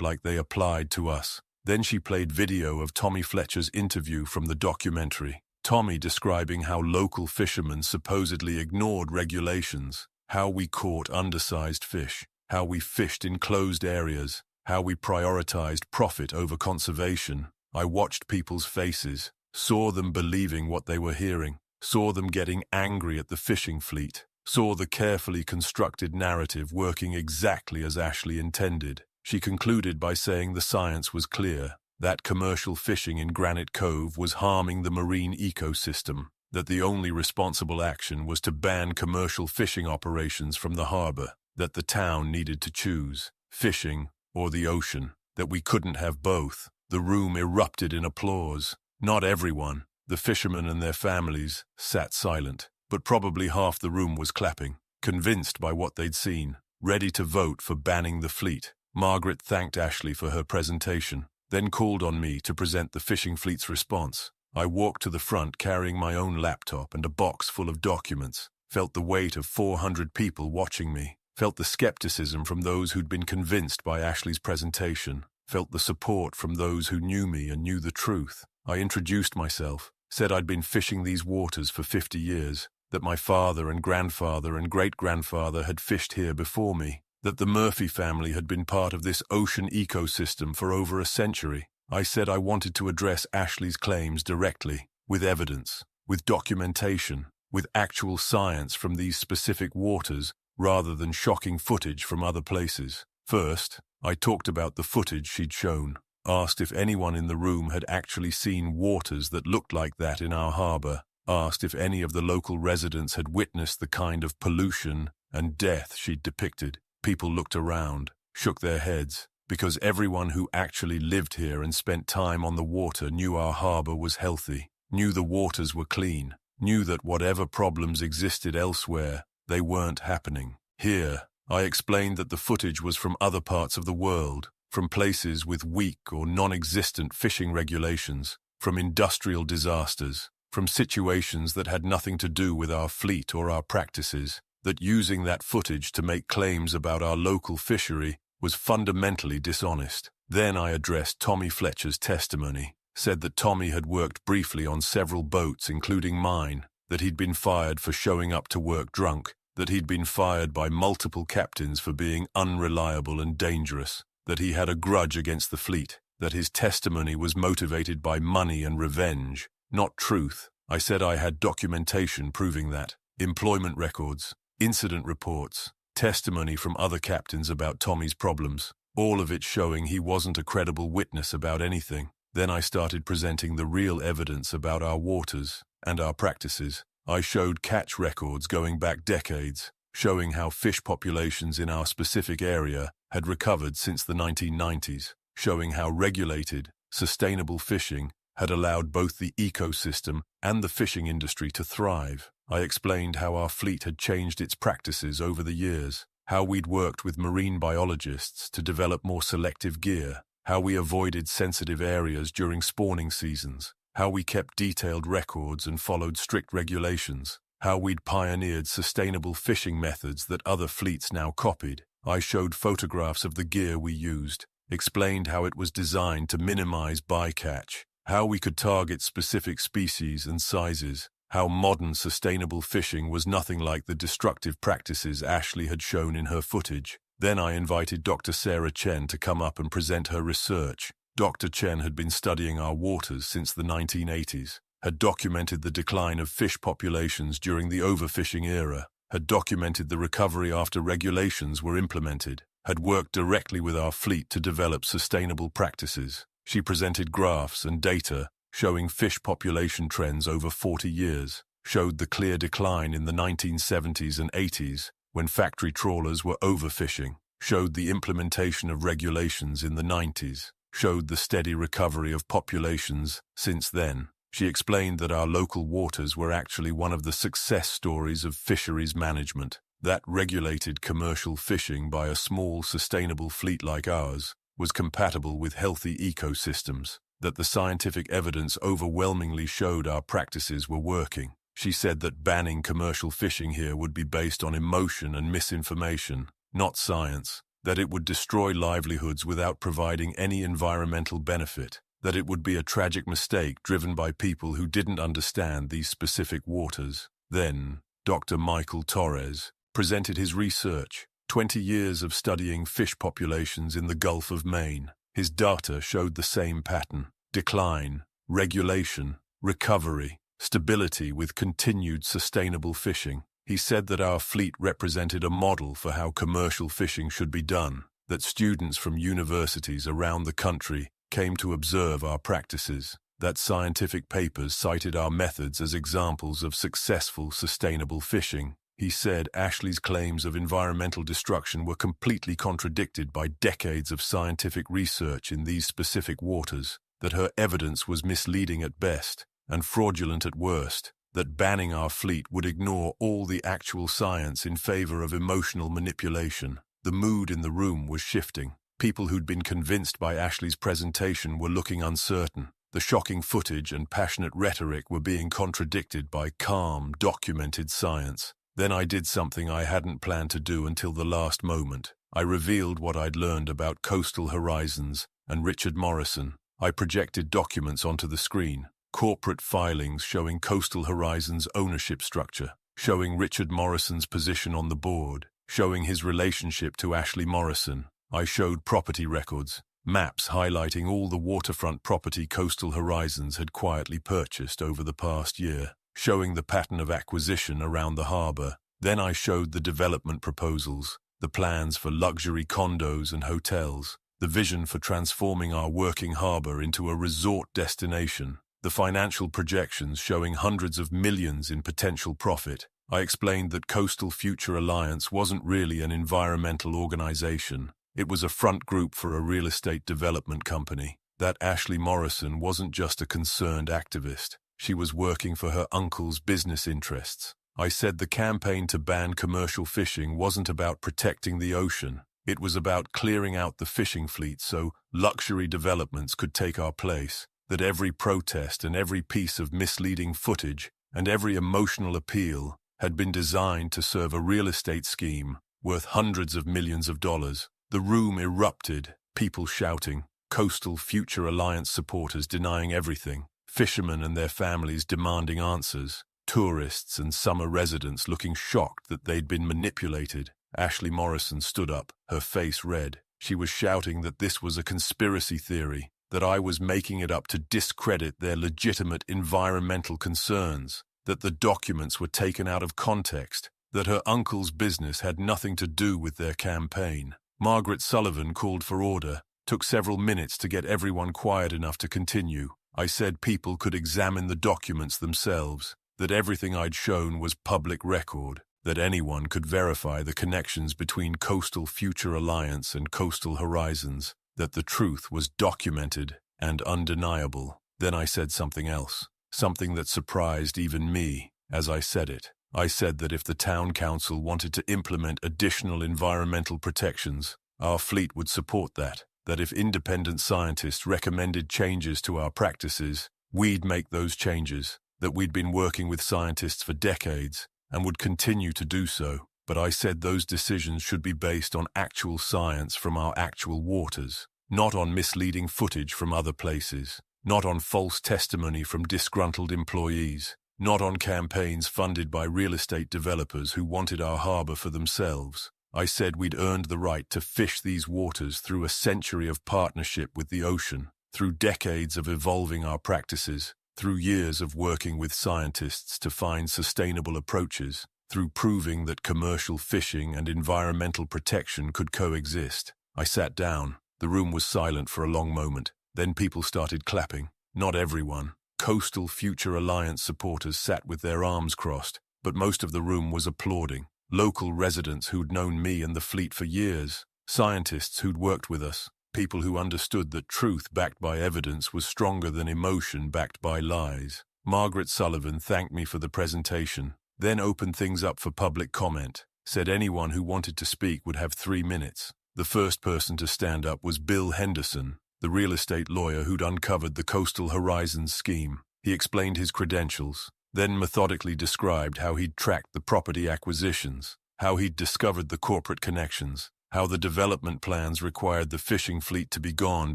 like they applied to us. Then she played video of Tommy Fletcher's interview from the documentary. Tommy describing how local fishermen supposedly ignored regulations, how we caught undersized fish, how we fished in closed areas, how we prioritized profit over conservation. I watched people's faces, saw them believing what they were hearing, saw them getting angry at the fishing fleet, saw the carefully constructed narrative working exactly as Ashley intended. She concluded by saying the science was clear, that commercial fishing in Granite Cove was harming the marine ecosystem, that the only responsible action was to ban commercial fishing operations from the harbor, that the town needed to choose fishing or the ocean, that we couldn't have both. The room erupted in applause. Not everyone, the fishermen and their families, sat silent, but probably half the room was clapping, convinced by what they'd seen, ready to vote for banning the fleet. Margaret thanked Ashley for her presentation, then called on me to present the fishing fleet's response. I walked to the front carrying my own laptop and a box full of documents, felt the weight of 400 people watching me, felt the skepticism from those who'd been convinced by Ashley's presentation, felt the support from those who knew me and knew the truth. I introduced myself, said I'd been fishing these waters for 50 years, that my father and grandfather and great-grandfather had fished here before me, that the Murphy family had been part of this ocean ecosystem for over a century. I said I wanted to address Ashley's claims directly, with evidence, with documentation, with actual science from these specific waters, rather than shocking footage from other places. First, I talked about the footage she'd shown, asked if anyone in the room had actually seen waters that looked like that in our harbor, asked if any of the local residents had witnessed the kind of pollution and death she'd depicted. People looked around, shook their heads, because everyone who actually lived here and spent time on the water knew our harbor was healthy, knew the waters were clean, knew that whatever problems existed elsewhere, they weren't happening. Here, I explained that the footage was from other parts of the world, from places with weak or non-existent fishing regulations, from industrial disasters, from situations that had nothing to do with our fleet or our practices, that using that footage to make claims about our local fishery was fundamentally dishonest. Then I addressed Tommy Fletcher's testimony, said that Tommy had worked briefly on several boats, including mine, that he'd been fired for showing up to work drunk, that he'd been fired by multiple captains for being unreliable and dangerous, that he had a grudge against the fleet, that his testimony was motivated by money and revenge, not truth. I said I had documentation proving that, employment records, incident reports, testimony from other captains about Tommy's problems, all of it showing he wasn't a credible witness about anything. Then I started presenting the real evidence about our waters and our practices. I showed catch records going back decades, showing how fish populations in our specific area had recovered since the 1990s, showing how regulated, sustainable fishing had allowed both the ecosystem and the fishing industry to thrive. I explained how our fleet had changed its practices over the years, how we'd worked with marine biologists to develop more selective gear, how we avoided sensitive areas during spawning seasons, how we kept detailed records and followed strict regulations, how we'd pioneered sustainable fishing methods that other fleets now copied. I showed photographs of the gear we used, explained how it was designed to minimize bycatch, how we could target specific species and sizes, how modern sustainable fishing was nothing like the destructive practices Ashley had shown in her footage. Then I invited Dr. Sarah Chen to come up and present her research. Dr. Chen had been studying our waters since the 1980s, had documented the decline of fish populations during the overfishing era, had documented the recovery after regulations were implemented, had worked directly with our fleet to develop sustainable practices. She presented graphs and data showing fish population trends over 40 years, showed the clear decline in the 1970s and 80s when factory trawlers were overfishing, showed the implementation of regulations in the 90s, showed the steady recovery of populations since then. She explained that our local waters were actually one of the success stories of fisheries management, that regulated commercial fishing by a small, sustainable fleet like ours was compatible with healthy ecosystems, that the scientific evidence overwhelmingly showed our practices were working. She said that banning commercial fishing here would be based on emotion and misinformation, not science, that it would destroy livelihoods without providing any environmental benefit, that it would be a tragic mistake driven by people who didn't understand these specific waters. Then, Dr. Michael Torres presented his research, 20 years of studying fish populations in the Gulf of Maine. His data showed the same pattern: decline, regulation, recovery, stability with continued sustainable fishing. He said that our fleet represented a model for how commercial fishing should be done, that students from universities around the country came to observe our practices, that scientific papers cited our methods as examples of successful, sustainable fishing. He said Ashley's claims of environmental destruction were completely contradicted by decades of scientific research in these specific waters, that her evidence was misleading at best and fraudulent at worst, that banning our fleet would ignore all the actual science in favor of emotional manipulation. The mood in the room was shifting. People who'd been convinced by Ashley's presentation were looking uncertain. The shocking footage and passionate rhetoric were being contradicted by calm, documented science. Then I did something I hadn't planned to do until the last moment. I revealed what I'd learned about Coastal Horizons and Richard Morrison. I projected documents onto the screen, corporate filings showing Coastal Horizons' ownership structure, showing Richard Morrison's position on the board, showing his relationship to Ashley Morrison. I showed property records, maps highlighting all the waterfront property Coastal Horizons had quietly purchased over the past year, showing the pattern of acquisition around the harbor. Then I showed the development proposals, the plans for luxury condos and hotels, the vision for transforming our working harbor into a resort destination, the financial projections showing hundreds of millions in potential profit. I explained that Coastal Future Alliance wasn't really an environmental organization. It was a front group for a real estate development company. That Ashley Morrison wasn't just a concerned activist. She was working for her uncle's business interests. I said the campaign to ban commercial fishing wasn't about protecting the ocean. It was about clearing out the fishing fleet so luxury developments could take our place. That every protest and every piece of misleading footage and every emotional appeal had been designed to serve a real estate scheme worth hundreds of millions of dollars. The room erupted, people shouting, Coastal Future Alliance supporters denying everything, fishermen and their families demanding answers, tourists and summer residents looking shocked that they'd been manipulated. Ashley Morrison stood up, her face red. She was shouting that this was a conspiracy theory, that I was making it up to discredit their legitimate environmental concerns, that the documents were taken out of context, that her uncle's business had nothing to do with their campaign. Margaret Sullivan called for order, took several minutes to get everyone quiet enough to continue. I said people could examine the documents themselves, that everything I'd shown was public record, that anyone could verify the connections between Coastal Future Alliance and Coastal Horizons, that the truth was documented and undeniable. Then I said something else, something that surprised even me as I said it. I said that if the town council wanted to implement additional environmental protections, our fleet would support that if independent scientists recommended changes to our practices, we'd make those changes, that we'd been working with scientists for decades and would continue to do so. But I said those decisions should be based on actual science from our actual waters, not on misleading footage from other places, not on false testimony from disgruntled employees, not on campaigns funded by real estate developers who wanted our harbor for themselves. I said we'd earned the right to fish these waters through a century of partnership with the ocean, through decades of evolving our practices, through years of working with scientists to find sustainable approaches, through proving that commercial fishing and environmental protection could coexist. I sat down. The room was silent for a long moment. Then people started clapping. Not everyone. Coastal Future Alliance supporters sat with their arms crossed, but most of the room was applauding. Local residents who'd known me and the fleet for years, scientists who'd worked with us, people who understood that truth backed by evidence was stronger than emotion backed by lies. Margaret Sullivan thanked me for the presentation, then opened things up for public comment, said anyone who wanted to speak would have 3 minutes. The first person to stand up was Bill Henderson, the real estate lawyer who'd uncovered the Coastal Horizons scheme. He explained his credentials, then methodically described how he'd tracked the property acquisitions, how he'd discovered the corporate connections, how the development plans required the fishing fleet to be gone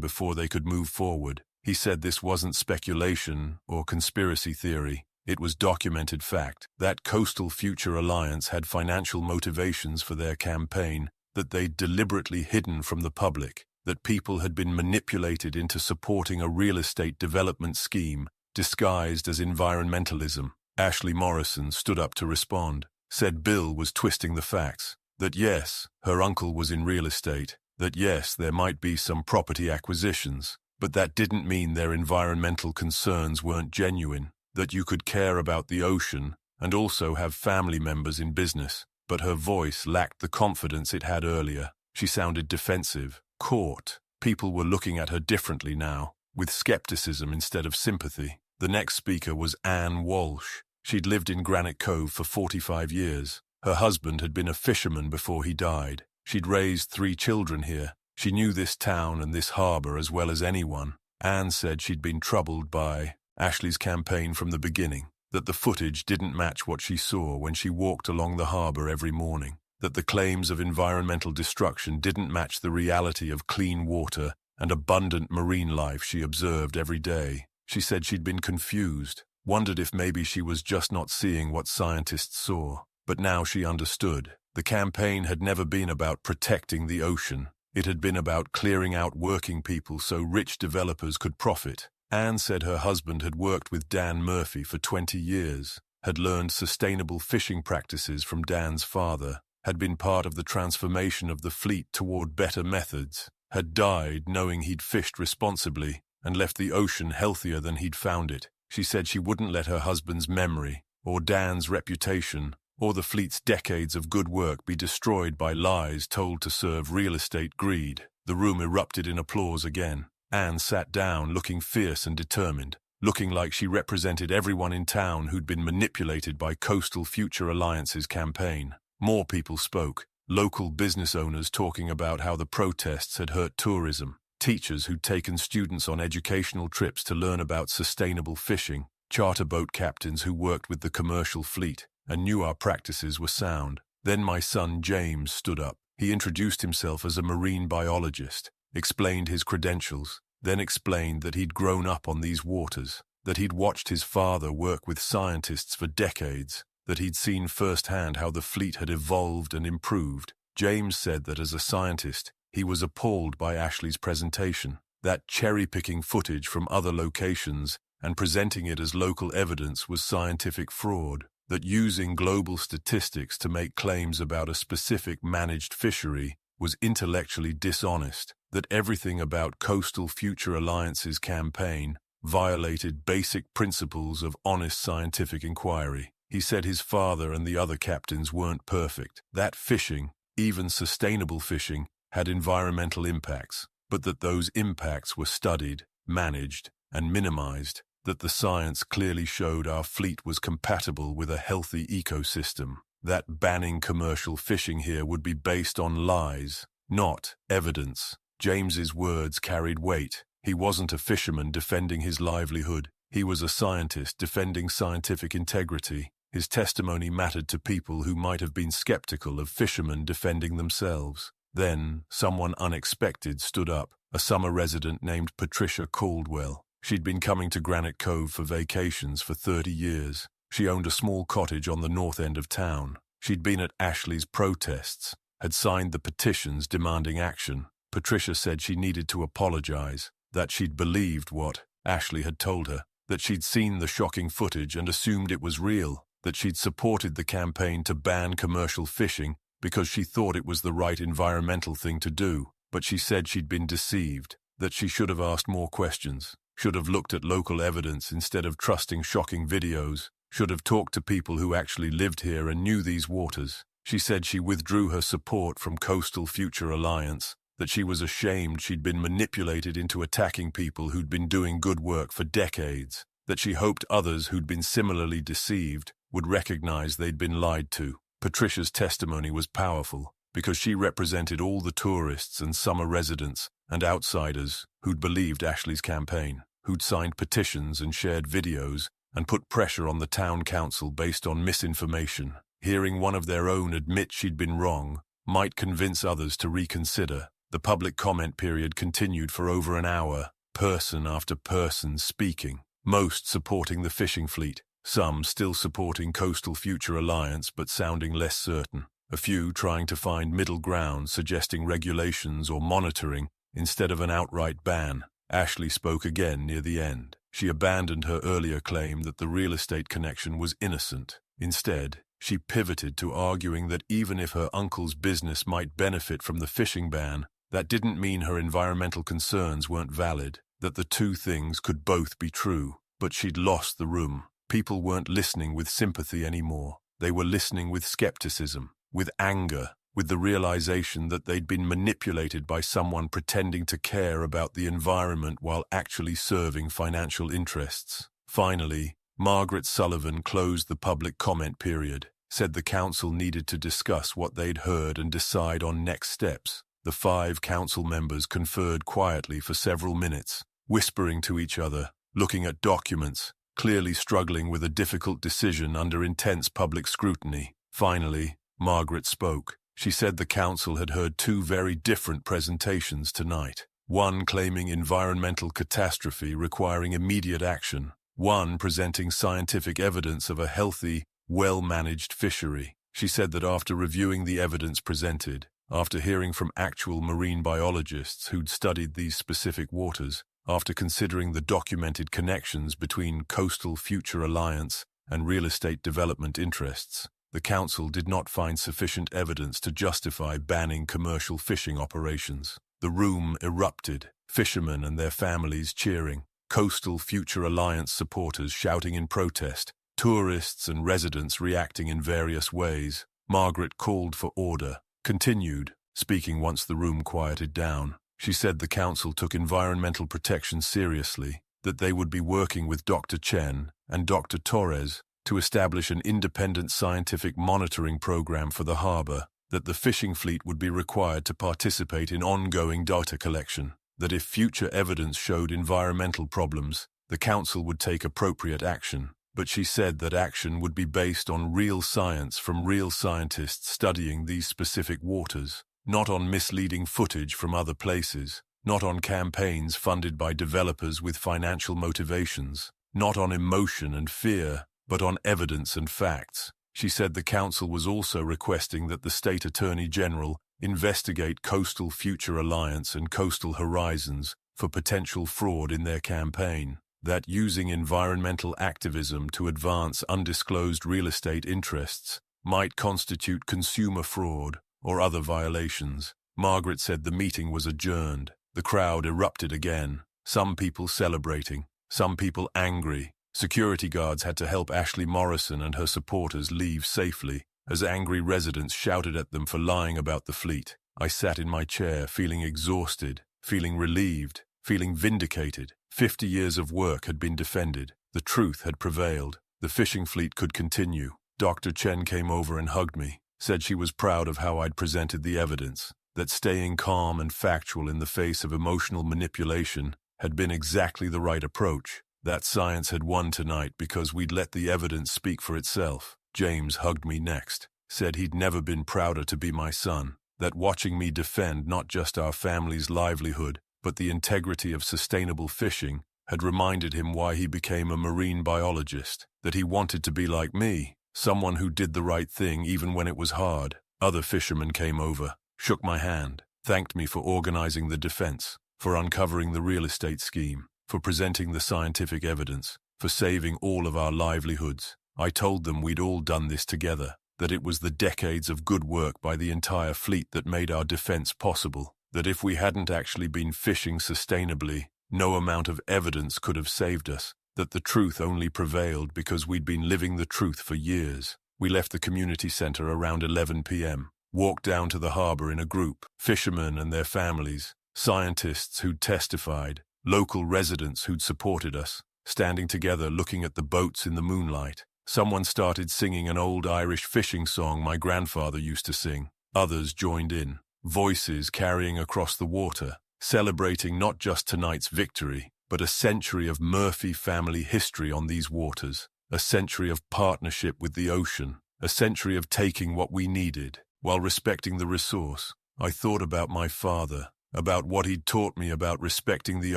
before they could move forward. He said this wasn't speculation or conspiracy theory. It was documented fact. That Coastal Future Alliance had financial motivations for their campaign that they'd deliberately hidden from the public, that people had been manipulated into supporting a real estate development scheme disguised as environmentalism. Ashley Morrison stood up to respond, said Bill was twisting the facts, that yes, her uncle was in real estate, that yes, there might be some property acquisitions, but that didn't mean their environmental concerns weren't genuine, that you could care about the ocean and also have family members in business. But her voice lacked the confidence it had earlier. She sounded defensive, caught. People were looking at her differently now, with skepticism instead of sympathy. The next speaker was Anne Walsh. She'd lived in Granite Cove for 45 years. Her husband had been a fisherman before he died. She'd raised 3 children here. She knew this town and this harbor as well as anyone. Anne said she'd been troubled by Ashley's campaign from the beginning, that the footage didn't match what she saw when she walked along the harbor every morning, that the claims of environmental destruction didn't match the reality of clean water and abundant marine life she observed every day. She said she'd been confused, wondered if maybe she was just not seeing what scientists saw. But now she understood. The campaign had never been about protecting the ocean. It had been about clearing out working people so rich developers could profit. Anne said her husband had worked with Dan Murphy for 20 years, had learned sustainable fishing practices from Dan's father, had been part of the transformation of the fleet toward better methods, had died knowing he'd fished responsibly and left the ocean healthier than he'd found it. She said she wouldn't let her husband's memory, or Dan's reputation, or the fleet's decades of good work be destroyed by lies told to serve real estate greed. The room erupted in applause again. Anne sat down, looking fierce and determined, looking like she represented everyone in town who'd been manipulated by Coastal Future Alliance's campaign. More people spoke, local business owners talking about how the protests had hurt tourism, teachers who'd taken students on educational trips to learn about sustainable fishing, charter boat captains who worked with the commercial fleet and knew our practices were sound. Then my son James stood up. He introduced himself as a marine biologist, explained his credentials, then explained that he'd grown up on these waters, that he'd watched his father work with scientists for decades, that he'd seen firsthand how the fleet had evolved and improved. James said that as a scientist, he was appalled by Ashley's presentation, that cherry-picking footage from other locations and presenting it as local evidence was scientific fraud, that using global statistics to make claims about a specific managed fishery was intellectually dishonest, that everything about Coastal Future Alliance's campaign violated basic principles of honest scientific inquiry. He said his father and the other captains weren't perfect, that fishing, even sustainable fishing, had environmental impacts, but that those impacts were studied, managed, and minimized, that the science clearly showed our fleet was compatible with a healthy ecosystem, that banning commercial fishing here would be based on lies, not evidence. James's words carried weight. He wasn't a fisherman defending his livelihood. He was a scientist defending scientific integrity. His testimony mattered to people who might have been skeptical of fishermen defending themselves. Then, someone unexpected stood up, a summer resident named Patricia Caldwell. She'd been coming to Granite Cove for vacations for 30 years. She owned a small cottage on the north end of town. She'd been at Ashley's protests, had signed the petitions demanding action. Patricia said she needed to apologize, that she'd believed what Ashley had told her, that she'd seen the shocking footage and assumed it was real, that she'd supported the campaign to ban commercial fishing because she thought it was the right environmental thing to do. But she said she'd been deceived, that she should have asked more questions, should have looked at local evidence instead of trusting shocking videos, should have talked to people who actually lived here and knew these waters. She said she withdrew her support from Coastal Future Alliance, that she was ashamed she'd been manipulated into attacking people who'd been doing good work for decades, that she hoped others who'd been similarly deceived would recognize they'd been lied to. Patricia's testimony was powerful because she represented all the tourists and summer residents and outsiders who'd believed Ashley's campaign, who'd signed petitions and shared videos and put pressure on the town council based on misinformation. Hearing one of their own admit she'd been wrong might convince others to reconsider. The public comment period continued for over an hour, person after person speaking, most supporting the fishing fleet, some still supporting Coastal Future Alliance but sounding less certain, a few trying to find middle ground, suggesting regulations or monitoring instead of an outright ban. Ashley spoke again near the end. She abandoned her earlier claim that the real estate connection was innocent. Instead, she pivoted to arguing that even if her uncle's business might benefit from the fishing ban, that didn't mean her environmental concerns weren't valid, that the two things could both be true. But she'd lost the room. People weren't listening with sympathy anymore. They were listening with skepticism, with anger, with the realization that they'd been manipulated by someone pretending to care about the environment while actually serving financial interests. Finally, Margaret Sullivan closed the public comment period, said the council needed to discuss what they'd heard and decide on next steps. The 5 council members conferred quietly for several minutes, whispering to each other, looking at documents, clearly struggling with a difficult decision under intense public scrutiny. Finally, Margaret spoke. She said the council had heard 2 very different presentations tonight. One claiming environmental catastrophe requiring immediate action. One presenting scientific evidence of a healthy, well-managed fishery. She said that after reviewing the evidence presented, after hearing from actual marine biologists who'd studied these specific waters, after considering the documented connections between Coastal Future Alliance and real estate development interests, the council did not find sufficient evidence to justify banning commercial fishing operations. The room erupted, fishermen and their families cheering, Coastal Future Alliance supporters shouting in protest, tourists and residents reacting in various ways. Margaret called for order, continued, speaking once the room quieted down. She said the council took environmental protection seriously, that they would be working with Dr. Chen and Dr. Torres to establish an independent scientific monitoring program for the harbor, that the fishing fleet would be required to participate in ongoing data collection, that if future evidence showed environmental problems, the council would take appropriate action. But she said that action would be based on real science from real scientists studying these specific waters, not on misleading footage from other places, not on campaigns funded by developers with financial motivations, not on emotion and fear, but on evidence and facts. She said the council was also requesting that the State Attorney General investigate Coastal Future Alliance and Coastal Horizons for potential fraud in their campaign, that using environmental activism to advance undisclosed real estate interests might constitute consumer fraud or other violations. Margaret said the meeting was adjourned. The crowd erupted again, some people celebrating, some people angry. Security guards had to help Ashley Morrison and her supporters leave safely, as angry residents shouted at them for lying about the fleet. I sat in my chair, feeling exhausted, feeling relieved, feeling vindicated. 50 years of work had been defended. The truth had prevailed. The fishing fleet could continue. Dr. Chen came over and hugged me, said she was proud of how I'd presented the evidence, that staying calm and factual in the face of emotional manipulation had been exactly the right approach. That science had won tonight because we'd let the evidence speak for itself. James hugged me next, said he'd never been prouder to be my son, that watching me defend not just our family's livelihood, but the integrity of sustainable fishing had reminded him why he became a marine biologist, that he wanted to be like me, someone who did the right thing even when it was hard. Other fishermen came over, shook my hand, thanked me for organizing the defense, for uncovering the real estate scheme, for presenting the scientific evidence, for saving all of our livelihoods. I told them we'd all done this together, that it was the decades of good work by the entire fleet that made our defense possible, that if we hadn't actually been fishing sustainably, no amount of evidence could have saved us, that the truth only prevailed because we'd been living the truth for years. We left the community center around 11 p.m., walked down to the harbor in a group, fishermen and their families, scientists who'd testified, local residents who'd supported us, standing together looking at the boats in the moonlight. Someone started singing an old Irish fishing song my grandfather used to sing. Others joined in, voices carrying across the water, celebrating not just tonight's victory, but a century of Murphy family history on these waters, a century of partnership with the ocean, a century of taking what we needed, while respecting the resource. I thought about my father, about what he'd taught me about respecting the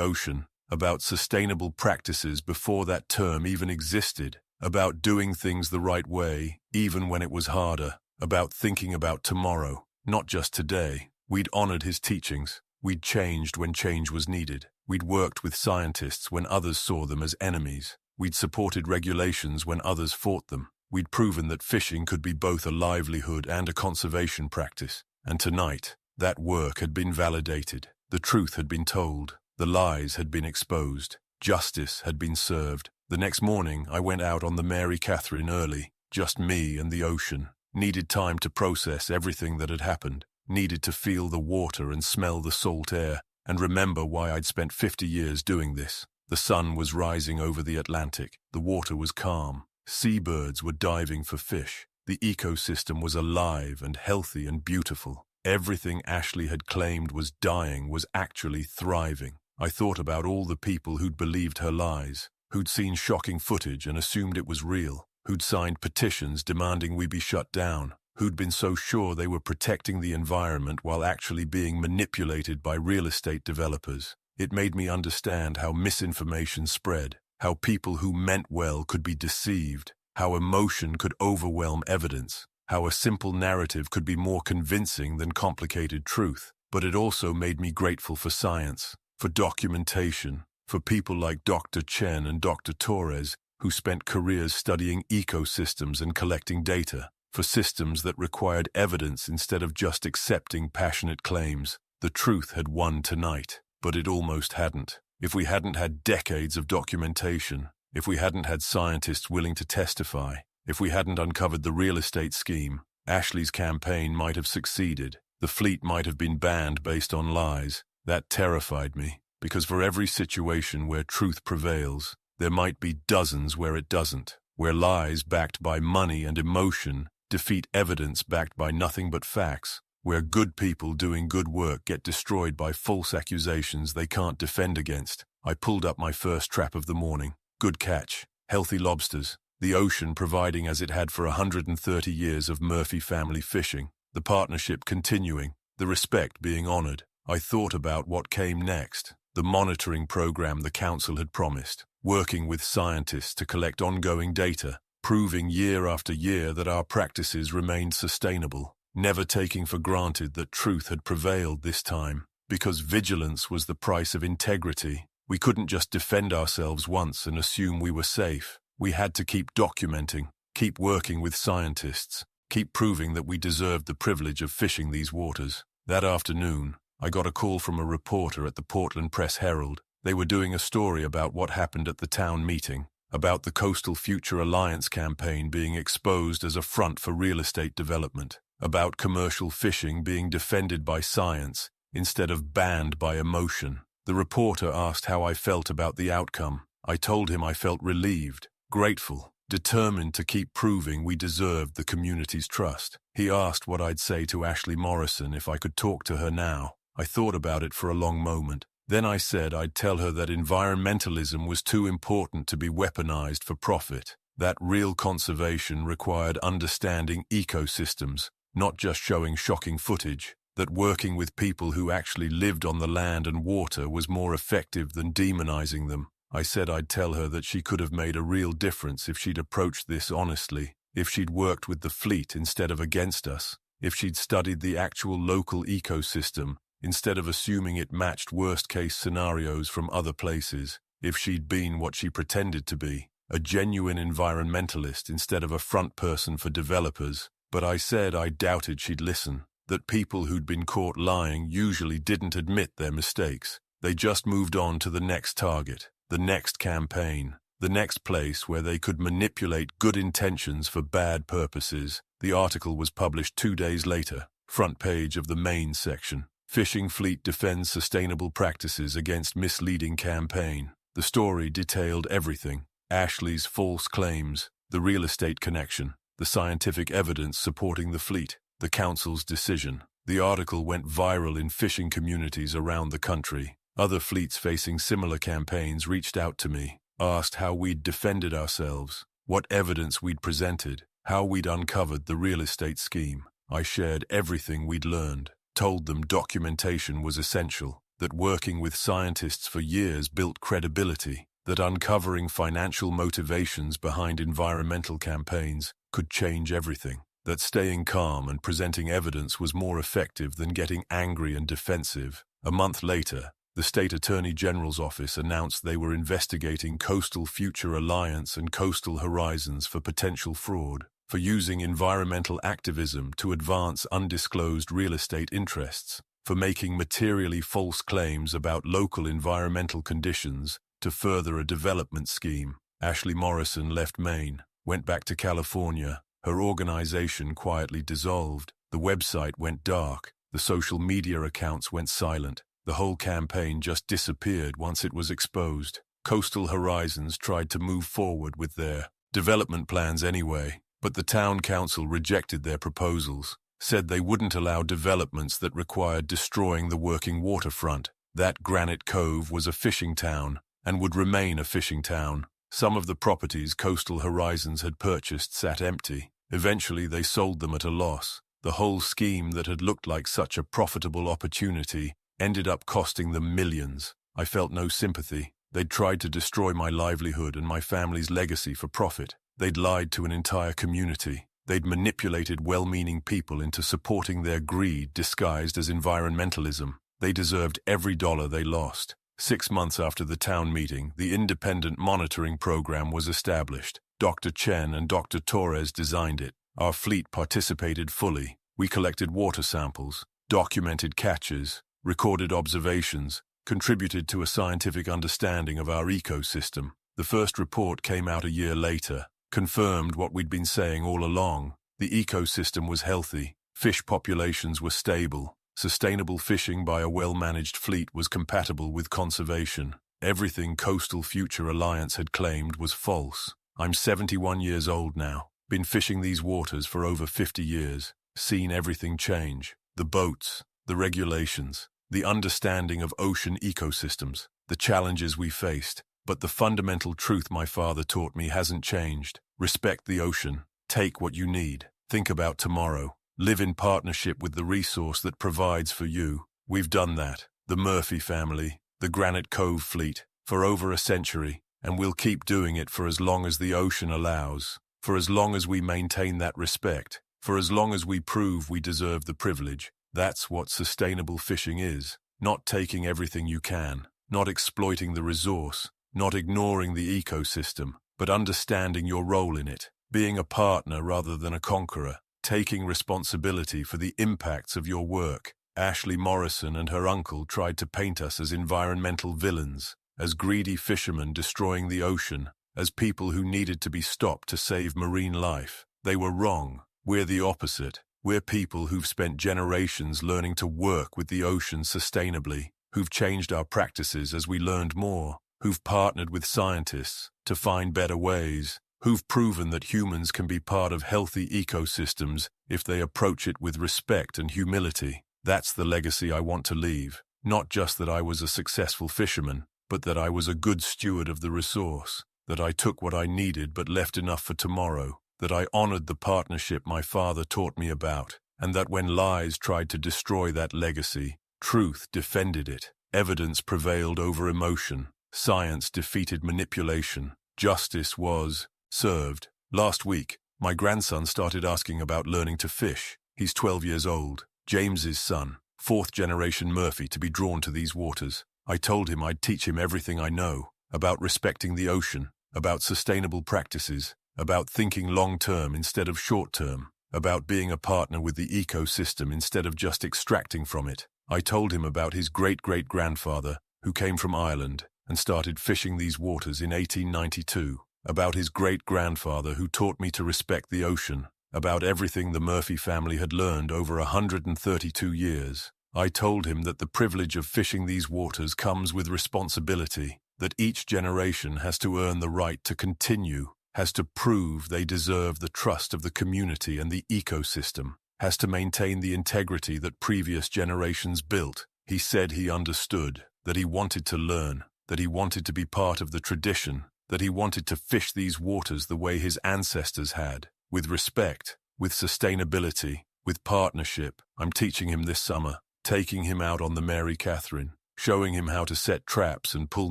ocean, about sustainable practices before that term even existed, about doing things the right way, even when it was harder, about thinking about tomorrow, not just today. We'd honored his teachings. We'd changed when change was needed. We'd worked with scientists when others saw them as enemies. We'd supported regulations when others fought them. We'd proven that fishing could be both a livelihood and a conservation practice. And tonight, that work had been validated. The truth had been told. The lies had been exposed. Justice had been served. The next morning, I went out on the Mary Catherine early. Just me and the ocean. Needed time to process everything that had happened. Needed to feel the water and smell the salt air, and remember why I'd spent 50 years doing this. The sun was rising over the Atlantic. The water was calm. Seabirds were diving for fish. The ecosystem was alive and healthy and beautiful. Everything Ashley had claimed was dying was actually thriving. I thought about all the people who'd believed her lies, who'd seen shocking footage and assumed it was real, who'd signed petitions demanding we be shut down, who'd been so sure they were protecting the environment while actually being manipulated by real estate developers. It made me understand how misinformation spread, how people who meant well could be deceived, how emotion could overwhelm evidence, how a simple narrative could be more convincing than complicated truth. But it also made me grateful for science, for documentation, for people like Dr. Chen and Dr. Torres, who spent careers studying ecosystems and collecting data, for systems that required evidence instead of just accepting passionate claims. The truth had won tonight, but it almost hadn't. If we hadn't had decades of documentation, if we hadn't had scientists willing to testify, if we hadn't uncovered the real estate scheme, Ashley's campaign might have succeeded. The fleet might have been banned based on lies. That terrified me, because for every situation where truth prevails, there might be dozens where it doesn't, where lies backed by money and emotion defeat evidence backed by nothing but facts, where good people doing good work get destroyed by false accusations they can't defend against. I pulled up my first trap of the morning. Good catch. Healthy lobsters. The ocean providing as it had for 130 years of Murphy family fishing. The partnership continuing. The respect being honored. I thought about what came next. The monitoring program the council had promised. Working with scientists to collect ongoing data. Proving year after year that our practices remained sustainable. Never taking for granted that truth had prevailed this time. Because vigilance was the price of integrity. We couldn't just defend ourselves once and assume we were safe. We had to keep documenting, keep working with scientists, keep proving that we deserved the privilege of fishing these waters. That afternoon, I got a call from a reporter at the Portland Press-Herald. They were doing a story about what happened at the town meeting, about the Coastal Future Alliance campaign being exposed as a front for real estate development, about commercial fishing being defended by science instead of banned by emotion. The reporter asked how I felt about the outcome. I told him I felt relieved, grateful, determined to keep proving we deserved the community's trust. He asked what I'd say to Ashley Morrison if I could talk to her now. I thought about it for a long moment. Then I said I'd tell her that environmentalism was too important to be weaponized for profit, that real conservation required understanding ecosystems, not just showing shocking footage, that working with people who actually lived on the land and water was more effective than demonizing them. I said I'd tell her that she could have made a real difference if she'd approached this honestly, if she'd worked with the fleet instead of against us, if she'd studied the actual local ecosystem instead of assuming it matched worst-case scenarios from other places, if she'd been what she pretended to be, a genuine environmentalist instead of a front person for developers. But I said I doubted she'd listen, that people who'd been caught lying usually didn't admit their mistakes. They just moved on to the next target, the next campaign, the next place where they could manipulate good intentions for bad purposes. The article was published 2 days later, front page of the main section. Fishing fleet defends sustainable practices against misleading campaign. The story detailed everything. Ashley's false claims, the real estate connection, the scientific evidence supporting the fleet, the council's decision. The article went viral in fishing communities around the country. Other fleets facing similar campaigns reached out to me, asked how we'd defended ourselves, what evidence we'd presented, how we'd uncovered the real estate scheme. I shared everything we'd learned, told them documentation was essential, that working with scientists for years built credibility, that uncovering financial motivations behind environmental campaigns could change everything, that staying calm and presenting evidence was more effective than getting angry and defensive. A month later, the State Attorney General's office announced they were investigating Coastal Future Alliance and Coastal Horizons for potential fraud, for using environmental activism to advance undisclosed real estate interests, for making materially false claims about local environmental conditions to further a development scheme. Ashley Morrison left Maine, went back to California. Her organization quietly dissolved. The website went dark. The social media accounts went silent. The whole campaign just disappeared once it was exposed. Coastal Horizons tried to move forward with their development plans anyway, but the town council rejected their proposals, said they wouldn't allow developments that required destroying the working waterfront. That Granite Cove was a fishing town and would remain a fishing town. Some of the properties Coastal Horizons had purchased sat empty. Eventually they sold them at a loss. The whole scheme that had looked like such a profitable opportunity ended up costing them millions. I felt no sympathy. They'd tried to destroy my livelihood and my family's legacy for profit. They'd lied to an entire community. They'd manipulated well-meaning people into supporting their greed disguised as environmentalism. They deserved every dollar they lost. 6 months after the town meeting, the independent monitoring program was established. Dr. Chen and Dr. Torres designed it. Our fleet participated fully. We collected water samples, documented catches, recorded observations, contributed to a scientific understanding of our ecosystem. The first report came out a year later, confirmed what we'd been saying all along. The ecosystem was healthy, fish populations were stable, sustainable fishing by a well-managed fleet was compatible with conservation. Everything Coastal Future Alliance had claimed was false. I'm 71 years old now, been fishing these waters for over 50 years, seen everything change. The boats, the regulations, the understanding of ocean ecosystems, the challenges we faced. But the fundamental truth my father taught me hasn't changed. Respect the ocean. Take what you need. Think about tomorrow. Live in partnership with the resource that provides for you. We've done that. The Murphy family, the Granite Cove fleet, for over a century, and we'll keep doing it for as long as the ocean allows, for as long as we maintain that respect, for as long as we prove we deserve the privilege. That's what sustainable fishing is. Not taking everything you can, not exploiting the resource, not ignoring the ecosystem, but understanding your role in it, being a partner rather than a conqueror, taking responsibility for the impacts of your work. Ashley Morrison and her uncle tried to paint us as environmental villains, as greedy fishermen destroying the ocean, as people who needed to be stopped to save marine life. They were wrong. We're the opposite. We're people who've spent generations learning to work with the ocean sustainably, who've changed our practices as we learned more, who've partnered with scientists to find better ways, who've proven that humans can be part of healthy ecosystems if they approach it with respect and humility. That's the legacy I want to leave. Not just that I was a successful fisherman, but that I was a good steward of the resource, that I took what I needed but left enough for tomorrow, that I honored the partnership my father taught me about, and that when lies tried to destroy that legacy, truth defended it. Evidence prevailed over emotion. Science defeated manipulation. Justice was served. Last week, my grandson started asking about learning to fish. He's 12 years old. James's son, 4th generation Murphy, to be drawn to these waters. I told him I'd teach him everything I know about respecting the ocean, about sustainable practices, about thinking long-term instead of short-term, about being a partner with the ecosystem instead of just extracting from it. I told him about his great-great-grandfather, who came from Ireland and started fishing these waters in 1892, about his great-grandfather who taught me to respect the ocean, about everything the Murphy family had learned over 132 years. I told him that the privilege of fishing these waters comes with responsibility, that each generation has to earn the right to continue, has to prove they deserve the trust of the community and the ecosystem, has to maintain the integrity that previous generations built. He said he understood, that he wanted to learn, that he wanted to be part of the tradition, that he wanted to fish these waters the way his ancestors had, with respect, with sustainability, with partnership. I'm teaching him this summer, taking him out on the Mary Catherine, showing him how to set traps and pull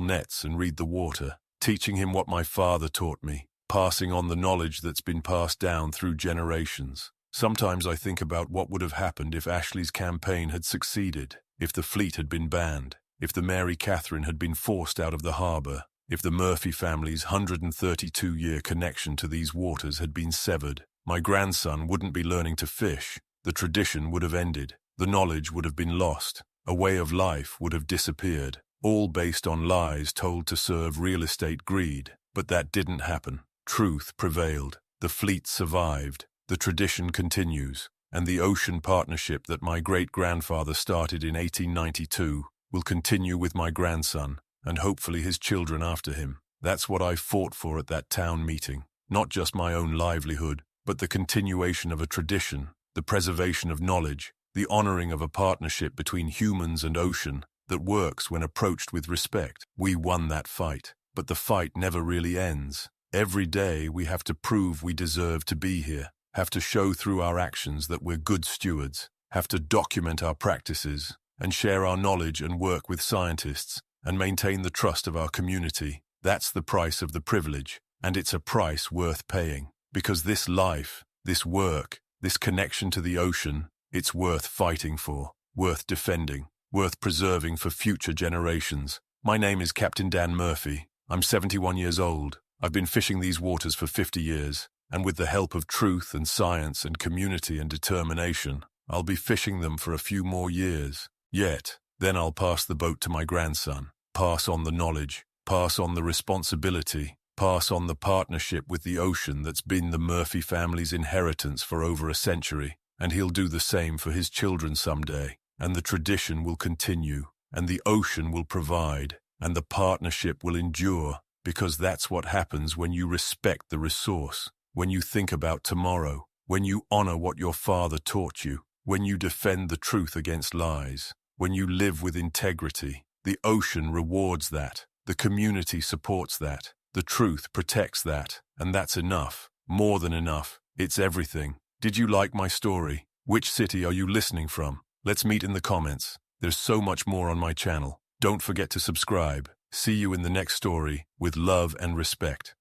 nets and read the water, teaching him what my father taught me, passing on the knowledge that's been passed down through generations. Sometimes I think about what would have happened if Ashley's campaign had succeeded, if the fleet had been banned, if the Mary Catherine had been forced out of the harbour, if the Murphy family's 132-year connection to these waters had been severed. My grandson wouldn't be learning to fish. The tradition would have ended. The knowledge would have been lost. A way of life would have disappeared, all based on lies told to serve real estate greed. But that didn't happen. Truth prevailed. The fleet survived. The tradition continues. And the ocean partnership that my great-grandfather started in 1892 will continue with my grandson, and hopefully his children after him. That's what I fought for at that town meeting. Not just my own livelihood, but the continuation of a tradition, the preservation of knowledge, the honoring of a partnership between humans and ocean that works when approached with respect. We won that fight, but the fight never really ends. Every day we have to prove we deserve to be here, have to show through our actions that we're good stewards, have to document our practices and share our knowledge and work with scientists and maintain the trust of our community. That's the price of the privilege, and it's a price worth paying. Because this life, this work, this connection to the ocean, it's worth fighting for, worth defending, worth preserving for future generations. My name is Captain Dan Murphy. I'm 71 years old. I've been fishing these waters for 50 years, and with the help of truth and science and community and determination, I'll be fishing them for a few more years. Yet, then I'll pass the boat to my grandson, pass on the knowledge, pass on the responsibility, pass on the partnership with the ocean that's been the Murphy family's inheritance for over a century, and he'll do the same for his children someday, and the tradition will continue, and the ocean will provide, and the partnership will endure, because that's what happens when you respect the resource, when you think about tomorrow, when you honor what your father taught you, when you defend the truth against lies, when you live with integrity. The ocean rewards that, the community supports that, the truth protects that, and that's enough, more than enough. It's everything. Did you like my story? Which city are you listening from? Let's meet in the comments. There's so much more on my channel. Don't forget to subscribe. See you in the next story with love and respect.